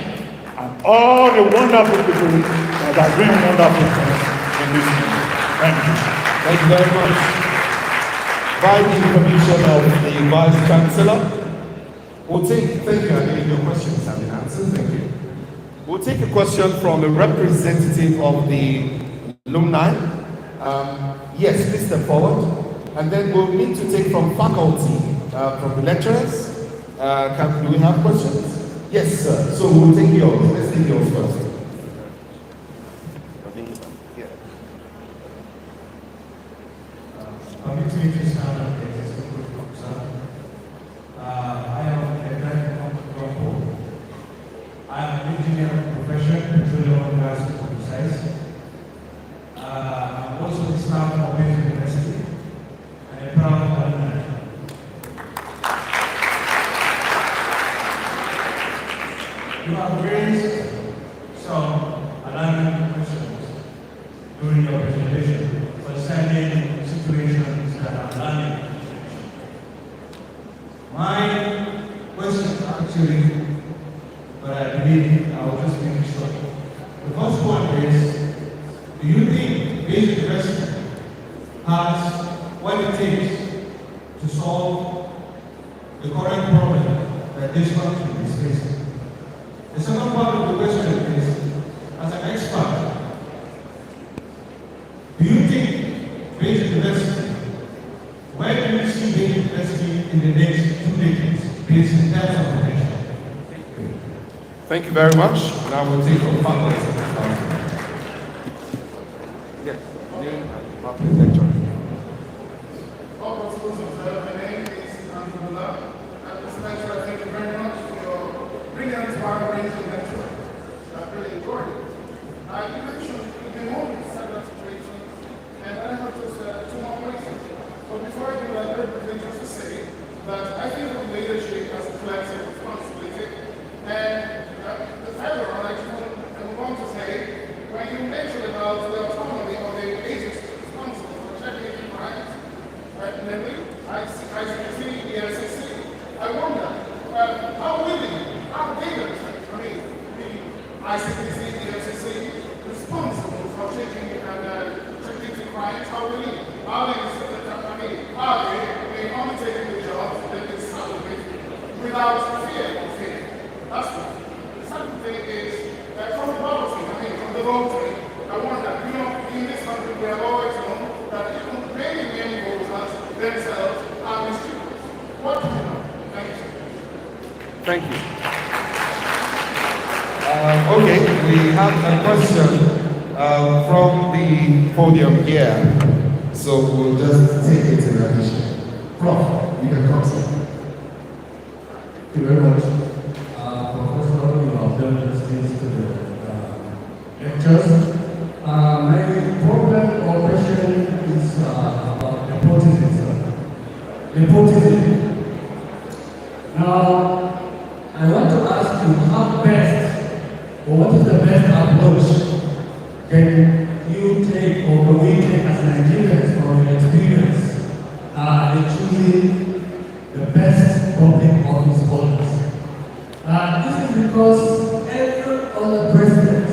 and all the wonderful people that are doing wonderful things in this country. Thank you. Thank you very much. By the permission of the Vice Chancellor, we'll take, thank you, I believe your questions have been answered, thank you. We'll take a question from a representative of the alumni. Yes, please step forward. And then we'll need to take from faculty, from the lecturers. Do we have questions? Yes, sir. So we'll take yours. Let's take yours first. You have raised some alarming questions during your presentation concerning situations that are alarming. My questions actually, but I believe I will just make it short. The first one is, do you think Baze University has what it takes to solve the current problem that this country is facing? The second part of the question is, as an expert, do you think Baze University, where do you see Baze University in the next 2 decades, based in terms of potential? Thank you very much. Now we'll take from faculty. Yes, lecture. All schools observe, my name is Andrullah. At this lecture, thank you very much for your brilliant, wide-ranging lecture. I really enjoyed it. You mentioned the moment several situations, and I have just 2 more questions. But before I do that, let me just say that I think of leadership as a collective responsibility. And the further on, I just want to say, when you mentioned about the autonomy of the agency responsible for checking human rights, namely ICC, the LCC, I wonder how willing, how big the ICC, the LCC, responsible for checking human rights, how willing, are they undertaking the job that is without fear of failure? That's one. The second thing is from the policy, from the voting, I wonder, in this country we have always known that even many voters themselves are mischievous. What do you know? Thank you. Thank you. Okay, we have a question from the podium here. So we'll just take it in addition. Prof. you can come, sir. Thank you very much. Professor, you have done justice to the lectures. My problem or question is about nepotism, sir. Nepotism. Now, I want to ask you how best, or what is the best approach can you take or can we take as Nigerians from your experience in choosing the best public office holders? This is because every other president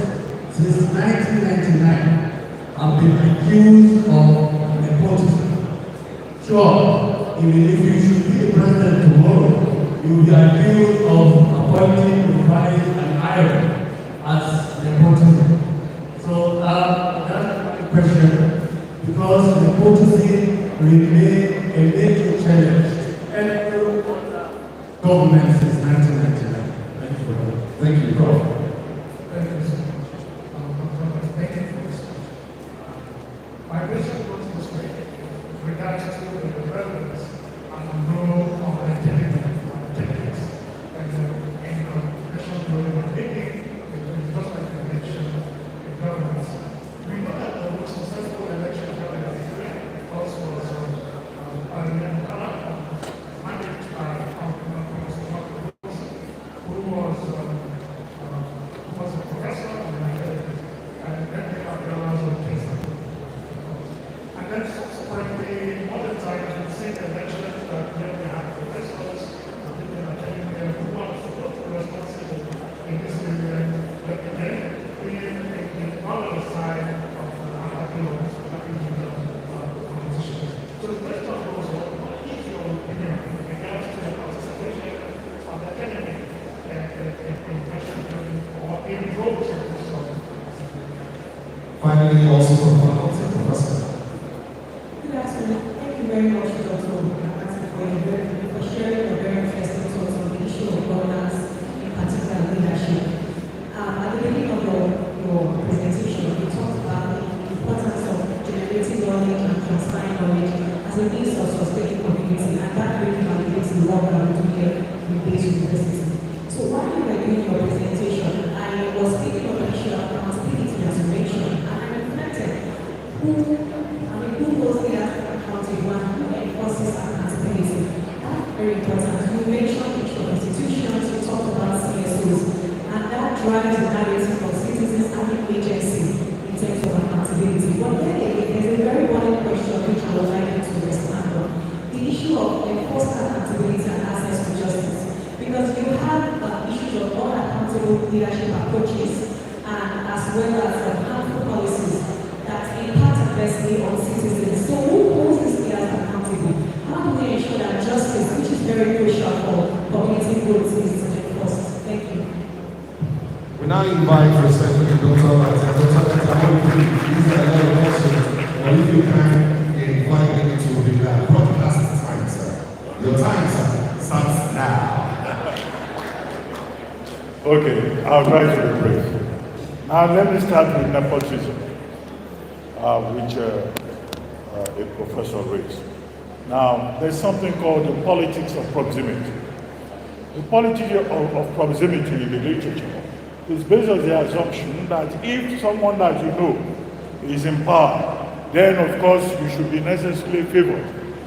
since 1999 have been accused of nepotism. Sure, if you should be the president tomorrow, you will be accused of appointing, requiring, and hiring as nepotism. So that's the question, because nepotism remains a major challenge every government since 1999. Thank you, Prof. Thank you, Prof. Thank you so much. Thank you for this. My question goes this way, with regards to the relevance and the role of academia techniques and the national role of making, just like you mentioned, in governance. We know that the most successful election government in Nigeria also was managed by who was a professor and then they have realized on things. And then subsequently, other times we see the elections that we have professors and people are telling them who are supposed to be responsible in this area, but again, we in one of the side of the appeals, competitions. So the question goes on, what is your opinion in regards to the participation of the academic or in roles of this sort? Finally, also from faculty, Professor. Good afternoon. Thank you very much, Dr. for sharing your very interesting thoughts on the issue of governance, in particular leadership. At the beginning of your presentation, you talked about the importance of generating knowledge and transferring knowledge as a means of sustaining community, and that really validates the work that we do here in Baze University. So while you were doing your presentation, I was thinking of the issue of accountability as you mentioned, and I reflected who goes there accountable and who enforces accountability. That's very important. You mentioned each of the institutions, you talked about CSOs, and that drives the narrative of citizens having agency in terms of accountability. But then again, there's a very important question which I would like you to respond on. The issue of enforced accountability and access to justice. Because you have issues of unaccountable leadership approaches and as well as harmful policies that impact adversely on citizens. So who holds these leaders accountable? How do we ensure that justice, which is very crucial for community growth, is enforced? Thank you. We now invite respectful Dr. These are a lot of questions, but if you can invite me to the broadcast time, sir. Your time, sir, starts now. Okay, I'll try to be brief. Now let me start with nepotism, which a professor raised. Now, there's something called the politics of proximity. The politics of proximity in the literature is based on the assumption that if someone that you know is in power, then of course you should be necessarily favored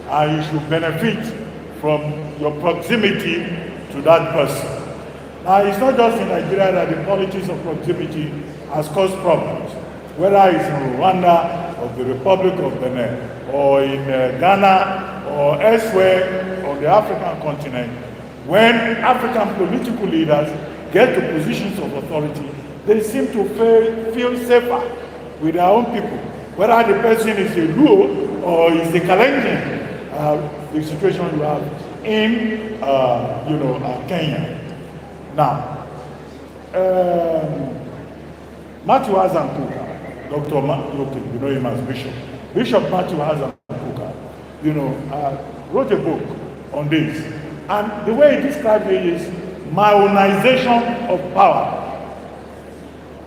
and you should benefit from your proximity to that person. Now, it's not just in Nigeria that the politics of proximity has caused problems, whether it's in Rwanda or the Republic of Benin, or in Ghana, or elsewhere on the African continent. When African political leaders get to positions of authority, they seem to feel safer with their own people, whether the person is a Luo or is a Kalenjin, the situation you have in Kenya. Now, Matthew Hassan Kuka, Dr. Matthew, you know him as Bishop. Bishop Matthew Hassan Kuka, wrote a book on this. And the way he described it is Maonization of power.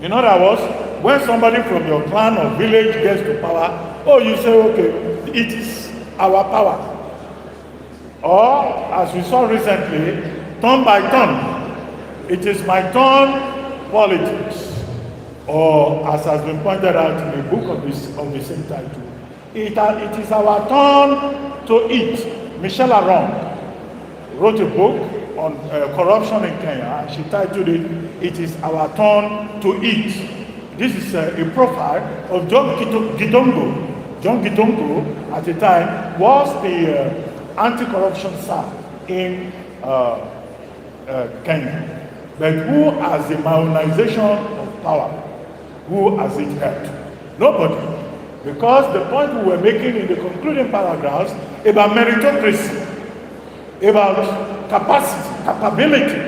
In other words, when somebody from your clan or village gets to power, you say, okay, it is our power. Or, as we saw recently, turn by turn. It is my turn politics. Or, as has been pointed out in the book of the same title, it is our turn to eat. Michelle Aron wrote a book on corruption in Kenya, and she titled it, "It is our turn to eat." This is a profile of John Gidongo. John Gidongo, at the time, was the anti-corruption SAR in Kenya. But who has the mayonisation of power? Who has it helped? Nobody. Because the point we were making in the concluding paragraphs about meritocracy, about capacity, capability,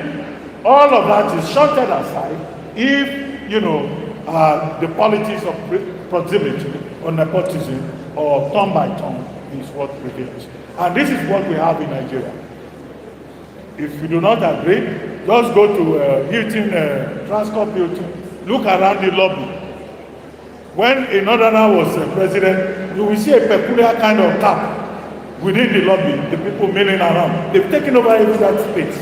all of that is shunted aside if, the politics of proximity or nepotism or turn by turn is what prevails. And this is what we have in Nigeria. If you do not agree, just go to Hilton, Transcorp Hilton, look around the lobby. When a northerner was president, you will see a peculiar kind of cap within the lobby, the people milling around. They've taken over every that space.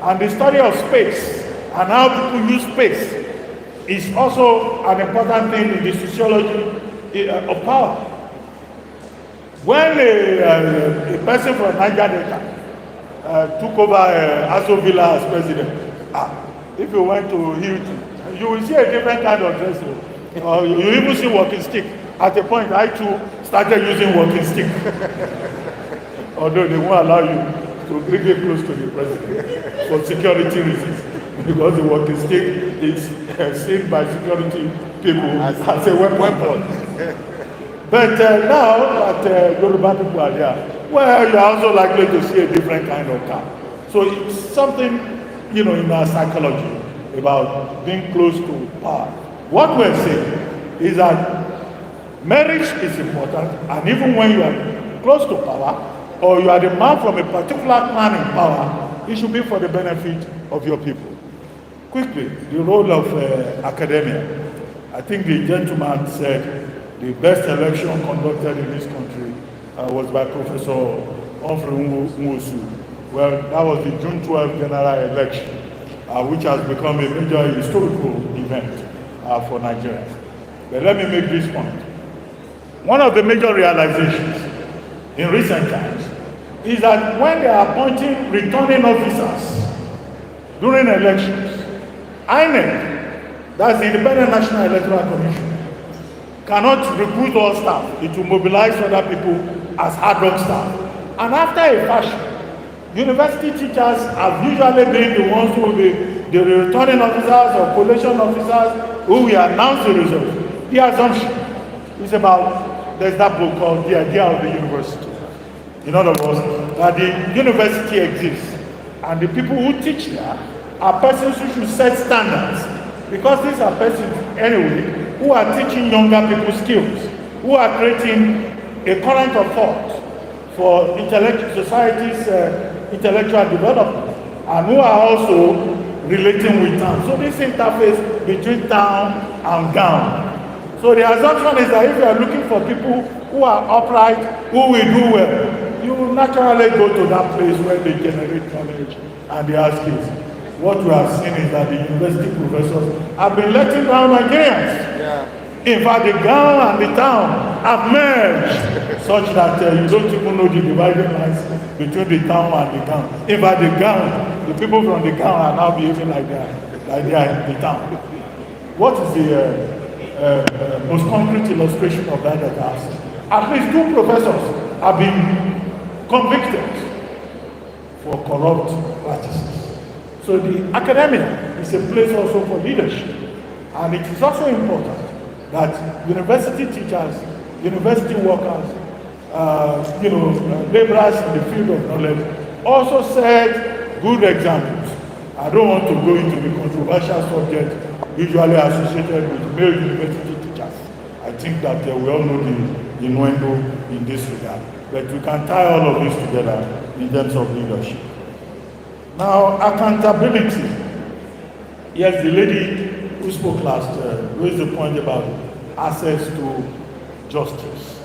And the study of space and how people use space is also an important thing in the sociology of power. When a person from Niger Delta took over Aso Villa as president, if you went to Hilton, you will see a different kind of dressing. You even see walking stick. At a point, I too started using walking stick. Although they won't allow you to bring it close to the president for security reasons. Because the walking stick is seen by security people as a weapon. But now that Yoruba people are there, well, you're also likely to see a different kind of car. So it's something, in our psychology about being close to power. What we're saying is that marriage is important, and even when you are close to power, or you are the man from a particular clan in power, it should be for the benefit of your people. Quickly, the role of academia. I think the gentleman said the best election conducted in this country was by Professor Humphrey Nwosu. Well, that was the June 12th general election, which has become a major historical event for Nigeria. But let me make this point. One of the major realizations in recent times is that when they are appointing returning officers during elections, INEC, that's the Independent National Electoral Commission, cannot recruit all staff. It will mobilize other people as ad hoc staff. And after a fashion, university teachers have usually been the ones who will be the returning officers or collation officers who will announce the results. The assumption is about, there's that book called The Idea of the University. In other words, that the university exists and the people who teach there are persons who should set standards, because these are persons anyway who are teaching younger people skills, who are creating a current of thought for society's intellectual development, and who are also relating with town. So this interface between town and gown. So the assumption is that if you are looking for people who are upright, who will do well, you will naturally go to that place where they generate knowledge and they ask skills. What we have seen is that the university professors have been letting down Nigerians. Yeah. In fact, the gown and the town have merged such that you don't even know the dividing lines between the town and the gown. In fact, the gown, the people from the gown are now behaving like they are in the town. What is the most concrete illustration of that task? At least 2 professors have been convicted for corrupt practices. So the academia is a place also for leadership. And it is also important that university teachers, university workers, laborers in the field of knowledge also set good examples. I don't want to go into the controversial subject usually associated with male university teachers. I think that we all know the innuendo in this regard. But we can tie all of this together in terms of leadership. Now, accountability. Yes, the lady who spoke last raised the point about access to justice.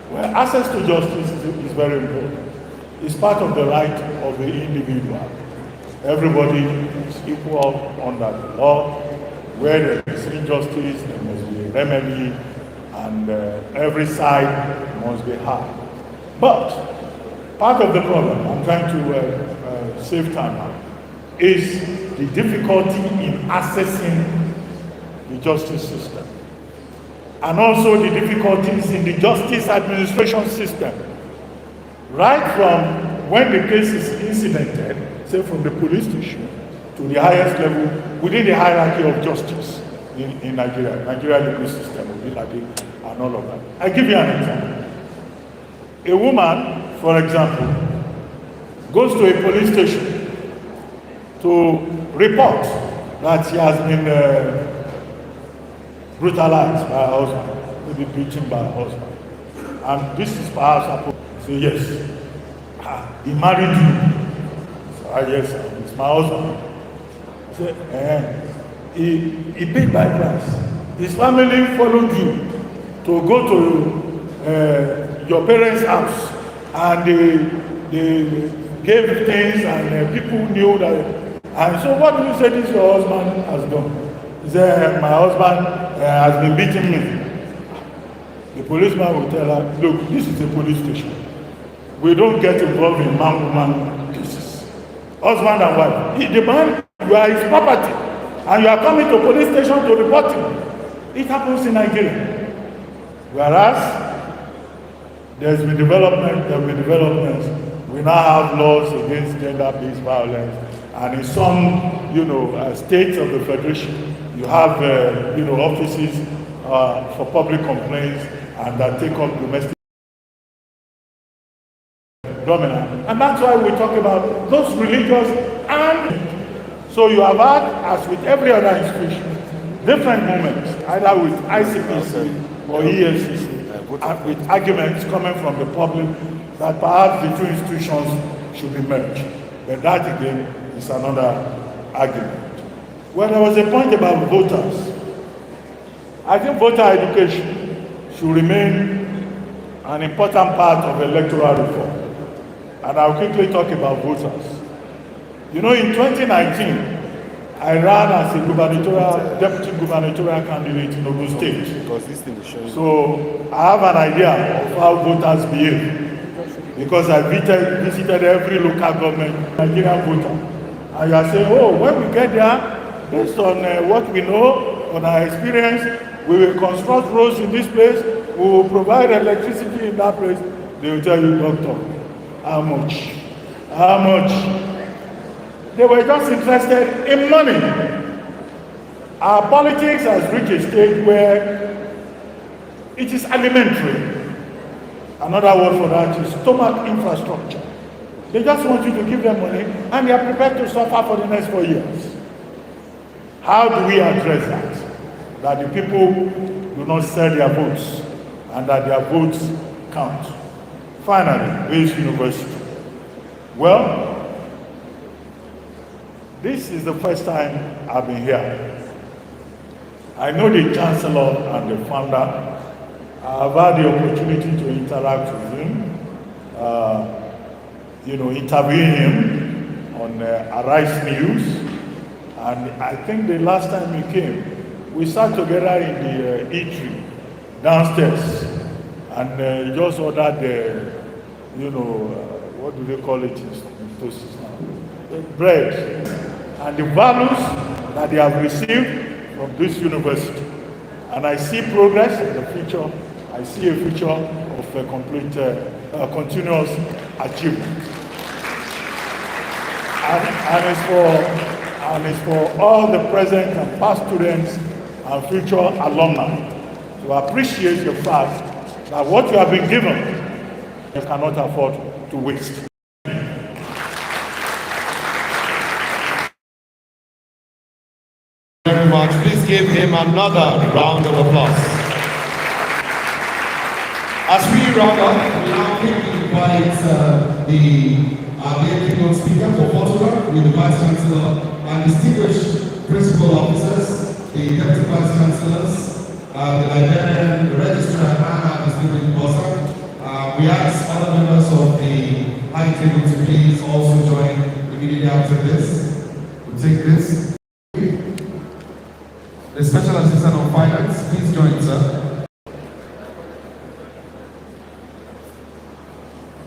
Well, access to justice is very important. is part of the right of the individual. Everybody is equal under the law. Where there is injustice, there must be a remedy, and every side must be heard. But part of the problem, I'm trying to save time now, is the difficulty in accessing the justice system. And also the difficulties in the justice administration system. Right from when the case is incidented, say from the police station, to the highest level within the hierarchy of justice in Nigeria, legal system, and all of that. I give you an example. A woman, for example, goes to a police station to report that she has been brutalized by her husband, maybe beaten by her husband. And this is perhaps her. Say, yes, he married you. So, yes, it's my husband. Say, he paid by price. His family followed you to go to your parents' house, and they gave things, and people knew that. And so, what do you say this your husband has done? He said, my husband has been beating me. The policeman will tell her, look, this is a police station. We don't get involved in man-woman cases. Husband and wife. The man, you are his property, and you are coming to police station to report him. It happens in Nigeria. Whereas, there have been developments. We now have laws against gender-based violence, and in some, states of the federation, you have, offices for public complaints and that take up domestic dominance. And that's why we talk about those religious, and so you have had, as with every other institution, different moments, either with ICPC or EFCC, and with arguments coming from the public that perhaps the two institutions should be merged. But that again is another argument. Well, there was a point about voters. I think voter education should remain an important part of electoral reform. And I'll quickly talk about voters. In 2019, I ran as a deputy gubernatorial candidate in Ogun State. So I have an idea of how voters behave, because I visited every local government, Nigerian voter. And you are saying, oh, when we get there, based on what we know, on our experience, we will construct roads in this place, we will provide electricity in that place. They will tell you, doctor, how much? How much? They were just interested in money. Our politics has reached a stage where it is elementary. Another word for that is stomach infrastructure. They just want you to give them money, and they are prepared to suffer for the next 4 years. How do we address that? That the people do not sell their votes, and that their votes count. Finally, Baze University. Well, this is the first time I've been here. I know the Chancellor and the founder. I've had the opportunity to interact with him, interview him on Arise News. And I think the last time he came, we sat together in the eatery downstairs, and he just ordered what do they call it in toasts now? Bread. And the values that they have received from this university. And I see progress in the future. I see a future of a complete, continuous achievement. And it's for all the present and past students and future alumni to appreciate the fact that what you have been given, you cannot afford to waste. Very much. Please give him another round of applause. As we round up, we now quickly invite the keynote speaker for photograph with the Vice Chancellor and distinguished principal officers, the Deputy Vice Chancellors, the Librarian, the Registrar, and the Student Bossa. We ask other members of the high table immediately after this. We'll take this. The Special Assistant on Finance, please join, sir.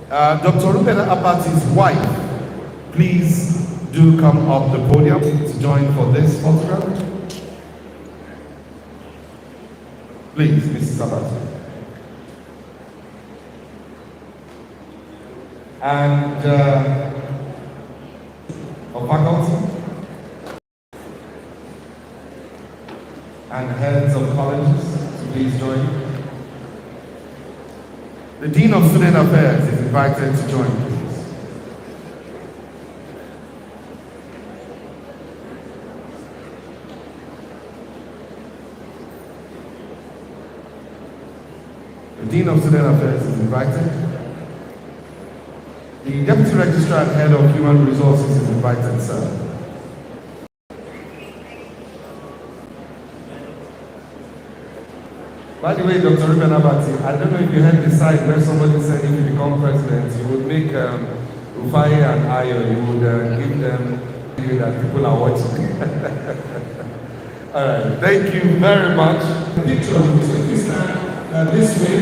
Dr. Ruben Abati's wife, please do come up the podium to join for this photograph. Please, Mrs. Abati. And of faculty and heads of colleges, so please join. The Dean of Student Affairs is invited to join, please. The Dean of Student Affairs is invited. The Deputy Registrar and Head of Human Resources is invited, sir. By the way, Dr. Ruben Abati, I don't know if you heard the side where somebody said if you become president, you would make Rufai and Ayo, you would give them that people are watching. All right, thank you very much. Picture, so if you stand this way,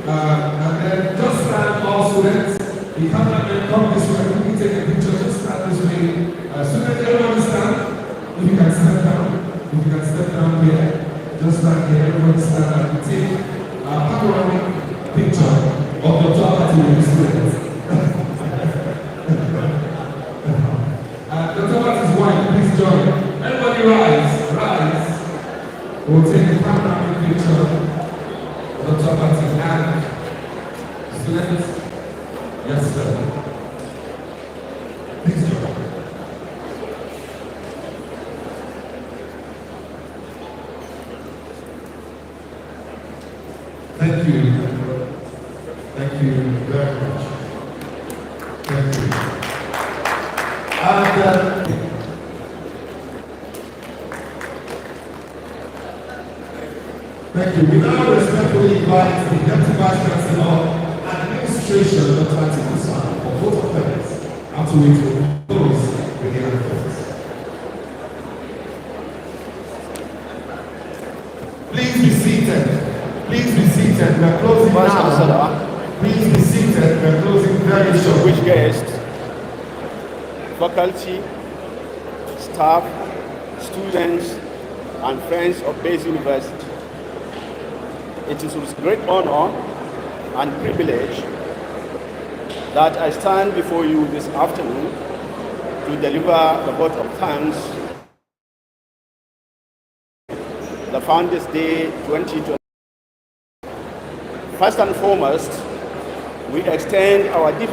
and then just stand all students. The cameraman come this way, we take a picture, just stand this way. Students, everyone stand. If you can step down, if you can step down here. Just like here, everyone stand and we take a panoramic picture of the Abati with the students. Dr. Abati's wife, please join. Everybody rise, rise. We'll take a panoramic picture of Dr. Abati and students. Yes, sir. Please join. Thank you. Thank you very much. Thank you. And thank you. We now respectfully invite the Deputy Vice Chancellor and Administration of Dr. Atiku for both of them after we close the hearing. Please be seated. Please be seated. We are closing now. Please be seated. We are closing very short. Which guests, faculty, staff, students, and friends of Baze University. It is with great honor and privilege that I stand before you this afternoon to deliver the vote of thanks the Founders Day 2020. First and foremost, we extend our deep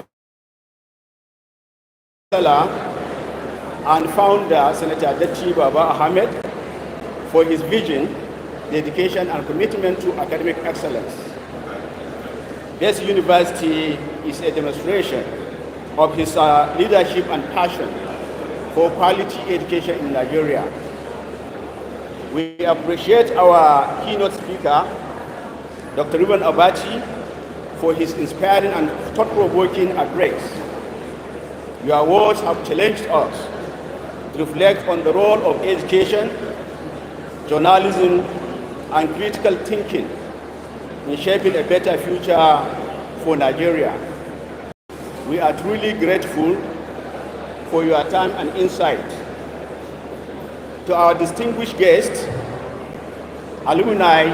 and founder, Senator Detti Baba Ahmed, for his vision, dedication, and commitment to academic excellence. Baze University is a demonstration of his leadership and passion for quality education in Nigeria. We appreciate our keynote speaker, Dr. Ruben Abati, for his inspiring and thought-provoking address. Your words have challenged us to reflect on the role of education, journalism, and critical thinking in shaping a better future for Nigeria. We are truly grateful for your time and insight. To our distinguished guests, alumni,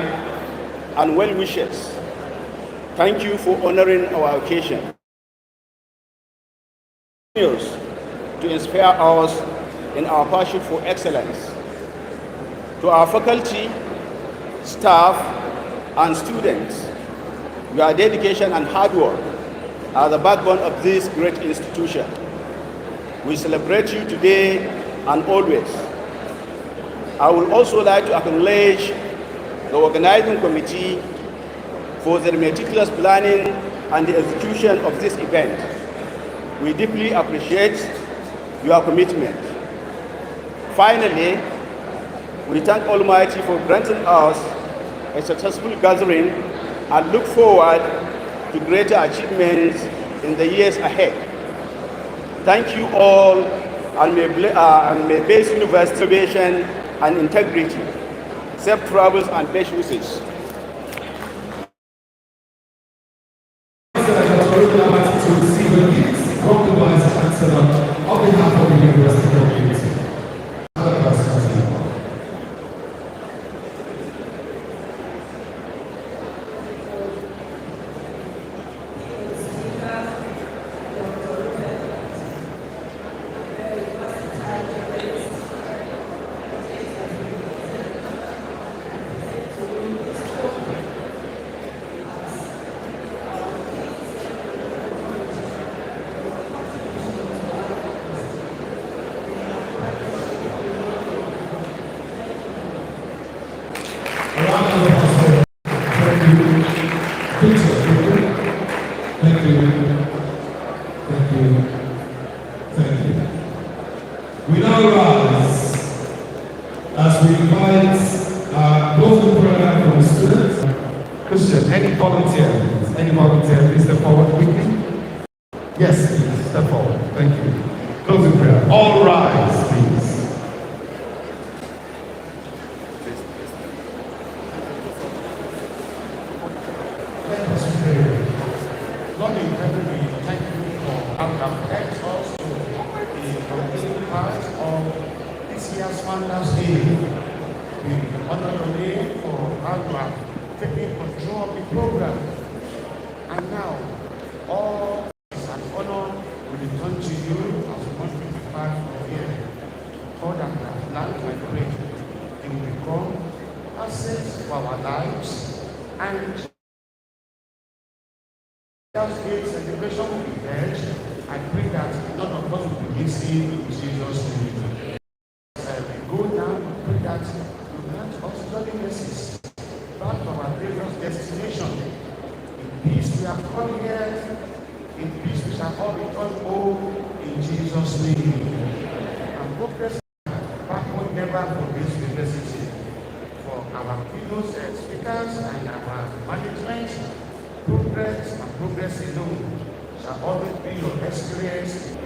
and well-wishers, thank you for honoring our occasion. To inspire us in our passion for excellence. To our faculty, staff, and students, your dedication and hard work are the backbone of this great institution. We celebrate you today and always. I would also like to acknowledge the organizing committee for their meticulous planning and the execution of this event. We deeply appreciate your commitment. Finally, we thank Almighty for granting us a successful gathering and look forward to greater achievements in the years ahead. Thank you all and may Baze University innovation and integrity, safe travels and best usage. To receive a gift from the Vice Chancellor on behalf of the University community. We now rise as we invite our closing prayer from the students. Christian, any volunteer? Any volunteer? Please step forward quickly. Yes, please step forward. Thank you. Closing prayer. All rise, please. Let us pray. Lord in heaven, we thank you for how you have helped us to be complete part of this year's Founders Day. We honor your name for how you have taken control of the program. And now, all praise and honor will return to you as we must be part of here. God that we have learned and prayed, it will become assets for our lives and God's celebration will be held. I pray that none of us will be missing in Jesus' name. We go now and pray that you grant us bloody mercies back to our various destination. In peace we have come here. In peace we shall all return home in Jesus' name. And progress back home never for this university. For our keynote speakers and our management, progress and progress alone shall always be your experience.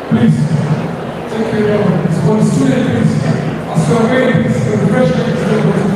Please, take care of it. For the student, please, as you are waiting, please, the refreshment is available.